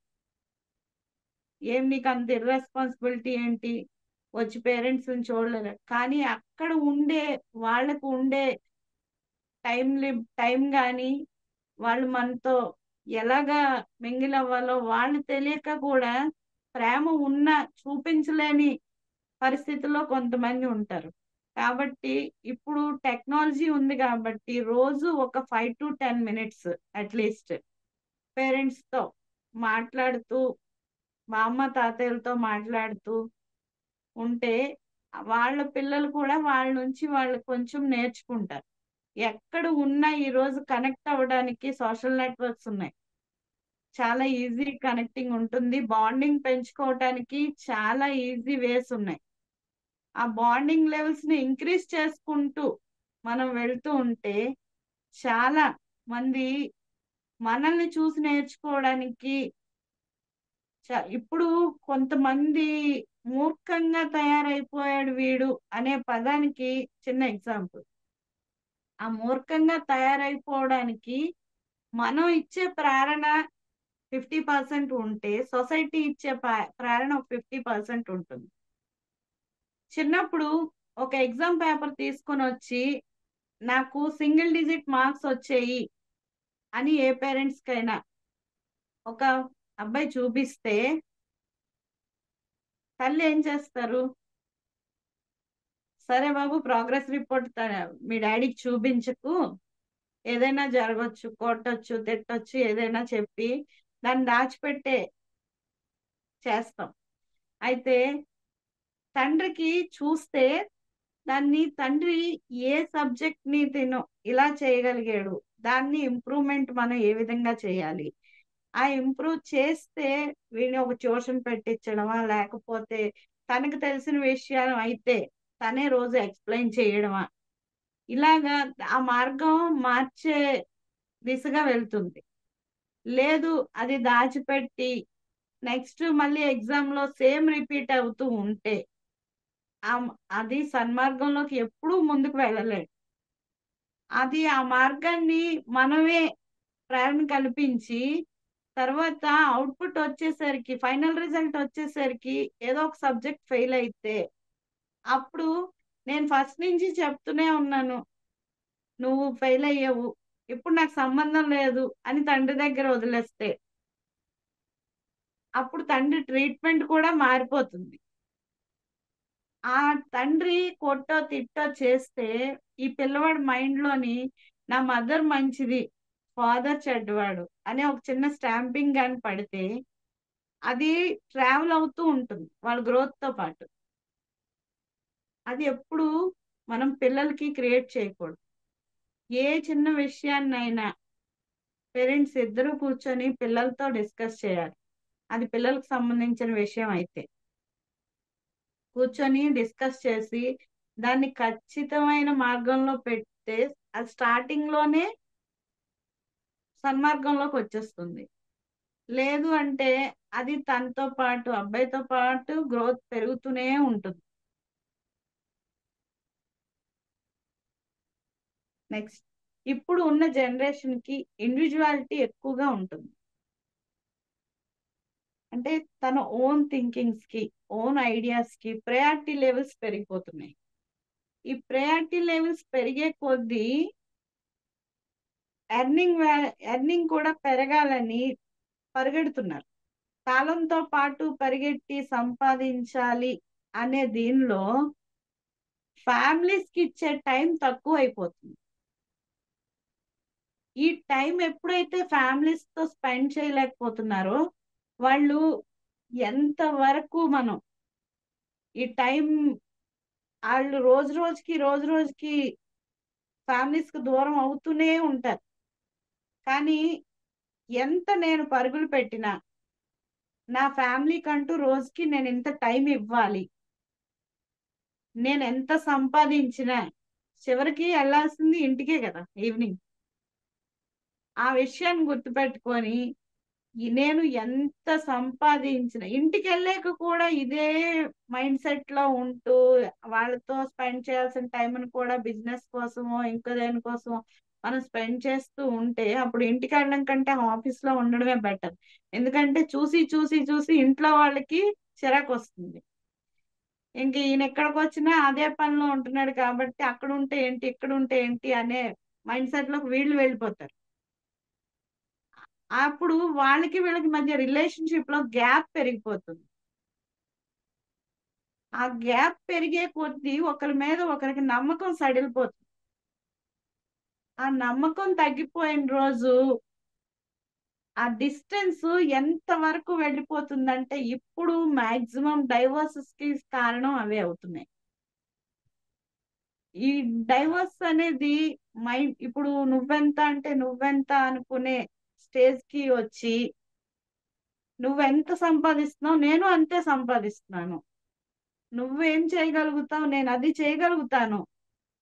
ఏం నీకు అంత ఇర్రెస్పాన్సిబిలిటీ ఏంటి, వచ్చి పేరెంట్స్ ని చూడలేదు. కానీ అక్కడ వాళ్ళకు ఉండే టైం కానీ వాళ్ళు మనతో ఎలాగా మింగిల్ అవ్వాలో వాళ్ళు తెలియక కూడా ప్రేమ చూపించలేని పరిస్థితిలో కొంతమంది ఉంటారు. కాబట్టి ఇప్పుడు టెక్నాలజీ ఉంది కాబట్టి రోజు ఒక 5 to 10 minutes అట్లీస్ట్ పేరెంట్స్ తో మాట్లాడుతూ, మా అమ్మ తాతయ్యలతో మాట్లాడుతూ ఉంటే వాళ్ళ పిల్లలు కూడా వాళ్ళ నుంచి వాళ్ళు కొంచెం నేర్చుకుంటారు. ఎక్కడ ఉన్నా ఈ రోజు కనెక్ట్ అవ్వడానికి సోషల్ నెట్వర్క్స్ ఉన్నాయి. చాలా ఈజీ కనెక్టింగ్ ఉంటుంది. బాండింగ్ పెంచుకోవడానికి చాలా ఈజీ వేస్ ఉన్నాయి. ఆ బాండింగ్ లెవెల్స్ ని ఇంక్రీజ్ చేసుకుంటూ మనం వెళ్తూ ఉంటే చాలా మంది మనల్ని చూసి నేర్చుకోవడానికి ఇప్పుడు కొంతమంది మూర్ఖంగా తయారైపోయాడు వీడు అనే పదానికి చిన్న ఎగ్జాంపుల్. ఆ మూర్ఖంగా తయారైపోవడానికి మనం ఇచ్చే ప్రేరణ 50% ఉంటే సొసైటీ ఇచ్చే ప్రేరణ ఒక 50% ఉంటుంది. చిన్నప్పుడు ఒక ఎగ్జామ్ పేపర్ తీసుకొని వచ్చి నాకు సింగిల్ డిజిట్ మార్క్స్ వచ్చాయి అని ఏ పేరెంట్స్ కైనా ఒక అబ్బాయి చూపిస్తే తల్లి ఏం చేస్తారు? సరే బాబు, ప్రోగ్రెస్ రిపోర్ట్ మీ డాడీకి చూపించకు, ఏదైనా జరగచ్చు, కొట్టొచ్చు, తిట్టొచ్చు, ఏదైనా చెప్పి దాన్ని దాచిపెట్టే చేస్తాం. అయితే తండ్రికి చూస్తే తండ్రి ఏ సబ్జెక్ట్ ని తిను ఇలా చేయగలిగాడు, దాన్ని ఇంప్రూవ్మెంట్ మనం ఏ విధంగా చేయాలి, ఆ ఇంప్రూవ్ చేస్తే వీడిని ఒక ట్యూషన్ పెట్టించడమా, లేకపోతే తనకు తెలిసిన విషయాలు అయితే తనే రోజు ఎక్స్ప్లెయిన్ చేయడమా, ఇలాగా ఆ మార్గం మార్చే దిశగా వెళ్తుంది. లేదు అది దాచిపెట్టి నెక్స్ట్ మళ్ళీ ఎగ్జామ్ లో సేమ్ రిపీట్ అవుతూ ఉంటే అది సన్మార్గంలోకి ఎప్పుడూ ముందుకు వెళ్ళలేదు. అది ఆ మార్గాన్ని మనమే ప్రేరణ కల్పించి తర్వాత అవుట్పుట్ వచ్చేసరికి, ఫైనల్ రిజల్ట్ వచ్చేసరికి ఏదో ఒక సబ్జెక్ట్ ఫెయిల్ అయితే అప్పుడు నేను ఫస్ట్ నుంచి చెప్తూనే ఉన్నాను, నువ్వు ఫెయిల్ అయ్యావు, ఇప్పుడు నాకు సంబంధం లేదు అని తండ్రి దగ్గర వదిలేస్తే అప్పుడు తండ్రి ట్రీట్మెంట్ కూడా మారిపోతుంది. ఆ తండ్రి కొట్టో తిట్టో చేస్తే ఈ పిల్లవాడి మైండ్ లోని నా మదర్ మంచిది, ఫాదర్ చెడ్డవాడు అనే ఒక చిన్న స్టాంపింగ్ గాని పడితే అది ట్రావెల్ అవుతూ ఉంటుంది వాళ్ళ గ్రోత్ తో పాటు. అది ఎప్పుడు మనం పిల్లలకి క్రియేట్ చేయకూడదు. ఏ చిన్న విషయాన్నైనా పేరెంట్స్ ఇద్దరు కూర్చొని పిల్లలతో డిస్కస్ చేయాలి. అది పిల్లలకు సంబంధించిన విషయం అయితే కూర్చొని డిస్కస్ చేసి దాన్ని ఖచ్చితమైన మార్గంలో పెడితే అది స్టార్టింగ్ లోనే సన్మార్గంలోకి వచ్చేస్తుంది. లేదు అంటే అది తనతో పాటు, అబ్బాయితో పాటు గ్రోత్ పెరుగుతూనే ఉంటుంది. నెక్స్ట్, ఇప్పుడు ఉన్న జనరేషన్ కి ఇండివిజువాలిటీ ఎక్కువగా ఉంటుంది. అంటే తన ఓన్ థింకింగ్స్ కి, ఓన్ ఐడియాస్ కి ప్రయారిటీ లెవెల్స్ పెరిగిపోతున్నాయి. ఈ ప్రయారిటీ లెవెల్స్ పెరిగే కొద్దీ ఎర్నింగ్ కూడా పెరగాలని పరిగెడుతున్నారు. కాలంతో పాటు పరిగెట్టి సంపాదించాలి అనే దీనిలో ఫ్యామిలీస్ కి ఇచ్చే టైం తక్కువ అయిపోతుంది. ఈ టైం ఎప్పుడైతే ఫ్యామిలీస్ తో స్పెండ్ చేయలేకపోతున్నారో వాళ్ళు ఎంత వరకు మనం ఈ టైం వాళ్ళు రోజు రోజుకి ఫ్యామిలీస్ కి దూరం అవుతూనే ఉంటారు. కానీ ఎంత నేను పరుగులు పెట్టినా నా ఫ్యామిలీ కంటూ రోజుకి నేను ఇంత టైం ఇవ్వాలి, నేను ఎంత సంపాదించినా చివరికి వెళ్ళాల్సింది ఇంటికే కదా ఈవినింగ్. ఆ విషయాన్ని గుర్తుపెట్టుకొని నేను ఎంత సంపాదించిన ఇంటికి వెళ్ళాక కూడా ఇదే మైండ్ సెట్ లో ఉంటూ వాళ్ళతో స్పెండ్ చేయాల్సిన టైంని కూడా బిజినెస్ కోసమో ఇంకో దేనికోసమో మనం స్పెండ్ చేస్తూ ఉంటే అప్పుడు ఇంటికి వెళ్ళడం కంటే ఆఫీస్ లో ఉండడమే బెటర్. ఎందుకంటే చూసి చూసి చూసి ఇంట్లో వాళ్ళకి చిరాకు వస్తుంది. ఇంక ఈయన ఎక్కడికి వచ్చినా అదే పనిలో ఉంటున్నాడు కాబట్టి అక్కడ ఉంటే ఏంటి, ఇక్కడ ఉంటే ఏంటి అనే మైండ్ సెట్ లోకి వీళ్ళు వెళ్ళిపోతారు. అప్పుడు వాళ్ళకి వీళ్ళకి మధ్య రిలేషన్షిప్ లో గ్యాప్ పెరిగిపోతుంది. ఆ గ్యాప్ పెరిగే కొద్దీ ఒకరి మీద ఒకరికి నమ్మకం సడిలిపోతుంది. ఆ నమ్మకం తగ్గిపోయిన రోజు ఆ డిస్టెన్స్ ఎంత వరకు వెళ్ళిపోతుందంటే ఇప్పుడు మాక్సిమం డైవర్సెస్ కి కారణం అవే అవుతున్నాయి. ఈ డైవర్స్ అనేది ఇప్పుడు నువ్వెంత అంటే నువ్వెంత అనుకునే స్టేజ్ కి వచ్చి నువ్వెంత సంపాదిస్తున్నావు, నేను అంతే సంపాదిస్తున్నాను, నువ్వేం చేయగలుగుతావు, నేను అది చేయగలుగుతాను,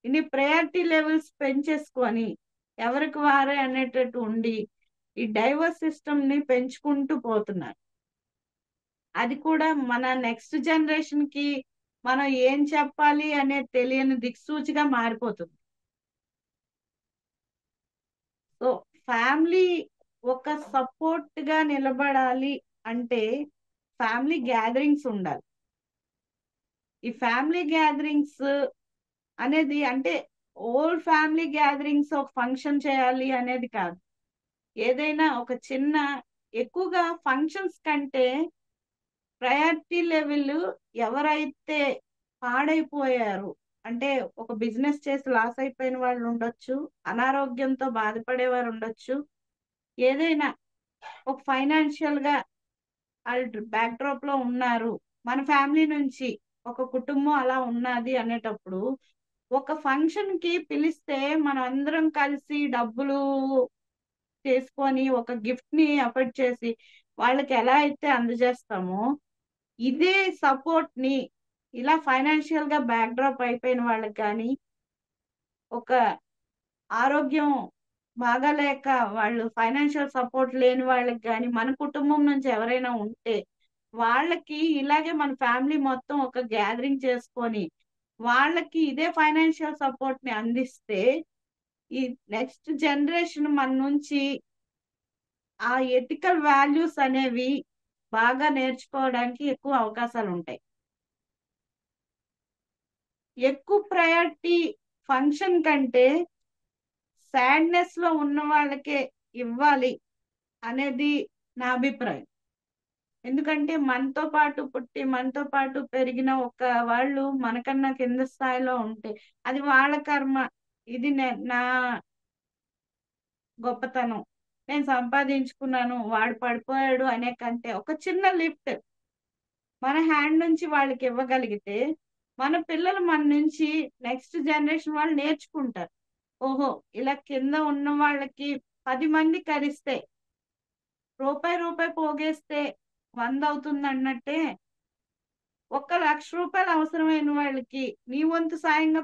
ఇన్ని ప్రయారిటీ లెవెల్స్ పెంచేసుకొని ఎవరికి వారే అనేటట్టు ఉండి ఈ డైవర్స్ సిస్టమ్ ని పెంచుకుంటూ పోతున్నారు. అది కూడా మన నెక్స్ట్ జనరేషన్ కి మనం ఏం చెప్పాలి అనేది తెలియని దిక్సూచిగా మారిపోతుంది. సో ఫ్యామిలీ ఒక సపోర్ట్ గా నిలబడాలి అంటే ఫ్యామిలీ గ్యాదరింగ్స్ ఉండాలి. ఈ ఫ్యామిలీ గ్యాదరింగ్స్ అనేది అంటే ఓల్డ్ ఫ్యామిలీ గ్యాదరింగ్స్ ఒక ఫంక్షన్ చేయాలి అనేది కాదు. ఏదైనా ఒక చిన్న ఎక్కువగా ఫంక్షన్స్ కంటే ప్రయారిటీ లెవెల్ ఎవరైతే పాడైపోయారు అంటే ఒక బిజినెస్ చేసి లాస్ అయిపోయిన వాళ్ళు ఉండొచ్చు, అనారోగ్యంతో బాధపడేవారు ఉండొచ్చు, ఏదైనా ఒక ఫైనాన్షియల్ గా వాళ్ళు బ్యాక్ డ్రాప్ లో ఉన్నారు, మన ఫ్యామిలీ నుంచి ఒక కుటుంబం అలా ఉన్నది అనేటప్పుడు ఒక ఫంక్షన్ కి పిలిస్తే మనం అందరం కలిసి డబ్బులు చేసుకొని ఒక గిఫ్ట్ ని అఫర్డ్ చేసి వాళ్ళకి ఎలా అయితే అందజేస్తామో ఇదే సపోర్ట్ ని ఇలా ఫైనాన్షియల్ గా బ్యాక్ డ్రాప్ అయిపోయిన వాళ్ళకి కానీ ఒక ఆరోగ్యం బాగాలేక వాళ్ళు ఫైనాన్షియల్ సపోర్ట్ లేని వాళ్ళకి కానీ మన కుటుంబం నుంచి ఎవరైనా ఉంటే వాళ్ళకి ఇలాగే మన ఫ్యామిలీ మొత్తం ఒక గ్యాదరింగ్ చేసుకొని వాళ్ళకి ఇదే ఫైనాన్షియల్ సపోర్ట్ ని అందిస్తే ఈ నెక్స్ట్ జనరేషన్ మన నుంచి ఆ ఎథికల్ వాల్యూస్ అనేవి బాగా నేర్చుకోవడానికి ఎక్కువ అవకాశాలు ఉంటాయి. ఎక్కువ ప్రయారిటీ ఫంక్షన్ కంటే సాడ్నెస్ లో ఉన్న వాళ్ళకే ఇవ్వాలి అనేది నా అభిప్రాయం. ఎందుకంటే మనతో పాటు పుట్టి మనతో పాటు పెరిగిన ఒక వాళ్ళు మనకన్నా కింద స్థాయిలో ఉంటే అది వాళ్ళ కర్మ, ఇది నా గొప్పతనం, నేను సంపాదించుకున్నాను వాడు పడిపోయాడు అనే కంటే ఒక చిన్న లిఫ్ట్ మన హ్యాండ్ నుంచి వాళ్ళకి ఇవ్వగలిగితే మన పిల్లలు మన నుంచి నెక్స్ట్ జనరేషన్ వాళ్ళు నేర్చుకుంటారు. ఓహో ఇలా కింద ఉన్న వాళ్ళకి 10 మంది కరిస్తే రూపాయి రూపాయి పోగేస్తే 100 అవుతుంది అన్నట్టే 1,00,000 రూపాయలు అవసరమైన వాళ్ళకి నీ వంతు సాయంగా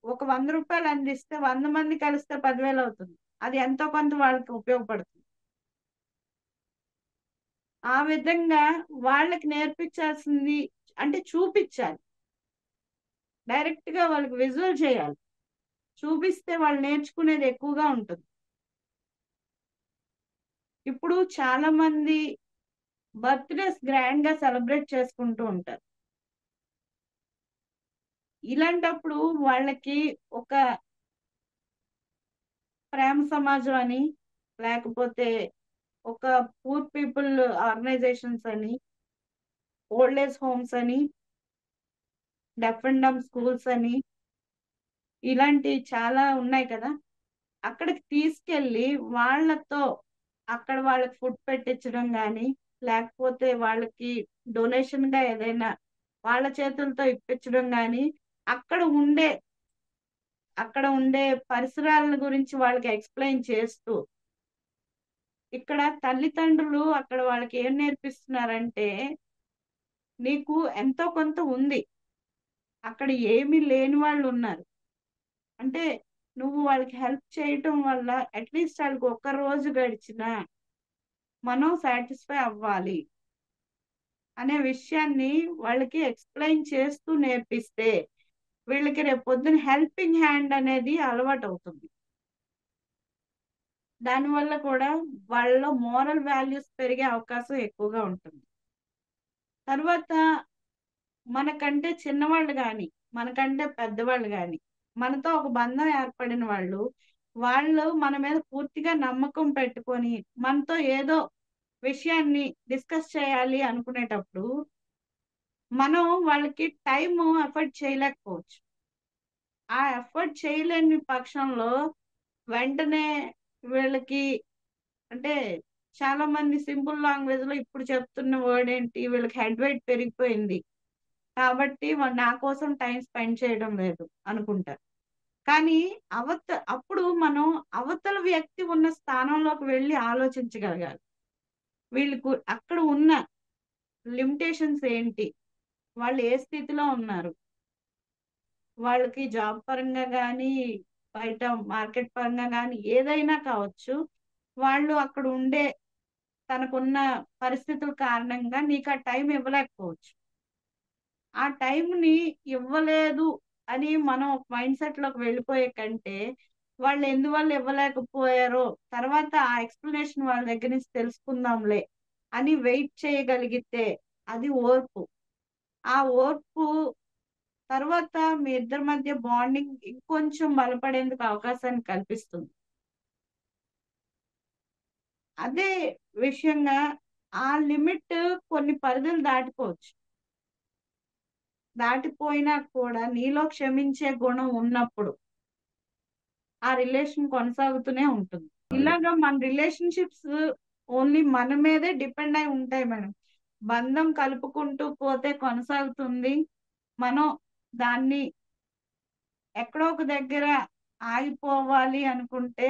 ఒక 100 రూపాయలు అందిస్తే 100 మంది కలిస్తే 10,000 అవుతుంది. అది ఎంతో కొంత వాళ్ళకి ఉపయోగపడుతుంది. ఆ విధంగా వాళ్ళకి నేర్పించాల్సింది అంటే చూపించాలి, డైరెక్ట్ గా వాళ్ళకి విజువల్ చేయాలి. చూపిస్తే వాళ్ళు నేర్చుకునేది ఎక్కువగా ఉంటుంది. ఇప్పుడు చాలా మంది బర్త్డేస్ గ్రాండ్ గా సెలబ్రేట్ చేసుకుంటూ ఉంటారు. ఇలాంటప్పుడు వాళ్ళకి ఒక ప్రేమ సమాజం అని లేకపోతే ఒక పూర్ పీపుల్ ఆర్గనైజేషన్స్ అని, ఓల్డ్ ఏజ్ హోమ్స్ అని, డెఫ్ అండ్ డమ్ స్కూల్స్ అని ఇలాంటి చాలా ఉన్నాయి కదా, అక్కడికి తీసుకెళ్ళి వాళ్ళతో అక్కడ వాళ్ళకి ఫుడ్ పెట్టించడం కానీ లేకపోతే వాళ్ళకి డొనేషన్ గా ఏదైనా వాళ్ళ చేతులతో ఇప్పించడం కానీ అక్కడ ఉండే అక్కడ ఉండే పరిసరాల గురించి వాళ్ళకి ఎక్స్ప్లెయిన్ చేస్తూ ఇక్కడ తల్లిదండ్రులు అక్కడ వాళ్ళకి ఏం నేర్పిస్తున్నారంటే నీకు ఎంతో కొంత ఉంది, అక్కడ ఏమీ లేని వాళ్ళు ఉన్నారు అంటే నువ్వు వాళ్ళకి హెల్ప్ చేయటం వల్ల అట్లీస్ట్ వాళ్ళకి ఒక్క రోజు గడిచినా మనం సాటిస్ఫై అవ్వాలి అనే విషయాన్ని వాళ్ళకి ఎక్స్ప్లెయిన్ చేస్తూ నేర్పిస్తే వీళ్ళకి రేపు పొద్దున హెల్పింగ్ హ్యాండ్ అనేది అలవాటు అవుతుంది. దానివల్ల కూడా వాళ్ళలో మోరల్ వాల్యూస్ పెరిగే అవకాశం ఎక్కువగా ఉంటుంది. తర్వాత మనకంటే చిన్నవాళ్ళు కానీ మనకంటే పెద్దవాళ్ళు కానీ మనతో ఒక బంధం ఏర్పడిన వాళ్ళు మన మీద పూర్తిగా నమ్మకం పెట్టుకొని మనతో ఏదో విషయాన్ని డిస్కస్ చేయాలి అనుకునేటప్పుడు మనం వాళ్ళకి టైం ఎఫర్ట్ చేయలేకపోవచ్చు. ఆ ఎఫర్ట్ చేయలేని పక్షంలో వెంటనే వీళ్ళకి అంటే చాలా మంది సింపుల్ లాంగ్వేజ్ లో ఇప్పుడు చెప్తున్న వర్డ్ ఏంటి, వీళ్ళకి హెడ్ వెయిట్ పెరిగిపోయింది కాబట్టి వాళ్ళు నా కోసం టైం స్పెండ్ చేయడం లేదు అనుకుంటారు. కానీ అప్పుడు మనం అవతల వ్యక్తి ఉన్న స్థానంలోకి వెళ్ళి ఆలోచించగలగాలి. వీళ్ళకు అక్కడ ఉన్న లిమిటేషన్స్ ఏంటి, వాళ్ళు ఏ స్థితిలో ఉన్నారు, వాళ్ళకి జాబ్ పరంగా కానీ బయట మార్కెట్ పరంగా కానీ ఏదైనా కావచ్చు, వాళ్ళు అక్కడ ఉండే తనకున్న పరిస్థితుల కారణంగా నీకు ఆ టైం ఇవ్వలేకపోవచ్చు. ఆ టైంని ఇవ్వలేదు అని మనం ఒక మైండ్ సెట్ లోకి వెళ్ళిపోయే కంటే వాళ్ళు ఎందువల్ల ఇవ్వలేకపోయారో తర్వాత ఆ ఎక్స్ప్లెనేషన్ వాళ్ళ దగ్గర నుంచి తెలుసుకుందాంలే అని వెయిట్ చేయగలిగితే అది ఓర్పు. ఆ ఓర్పు తర్వాత మీ ఇద్దరి మధ్య బాండింగ్ ఇంకొంచెం బలపడేందుకు అవకాశాన్ని కల్పిస్తుంది. అదే విషయంగా ఆ లిమిట్ కొన్ని పరిధులు దాటిపోవచ్చు. దాటిపోయినా కూడా నీలో క్షమించే గుణం ఉన్నప్పుడు ఆ రిలేషన్ కొనసాగుతూనే ఉంటుంది. ఇలాగా మన రిలేషన్షిప్స్ ఓన్లీ మన మీదే డిపెండ్ అయి ఉంటాయి మేడం. బంధం కలుపుకుంటూ పోతే కొనసాగుతుంది. మనం దాన్ని ఎక్కడో ఒక దగ్గర ఆగిపోవాలి అనుకుంటే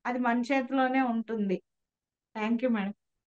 అది మన చేతిలోనే ఉంటుంది. Thank you madam.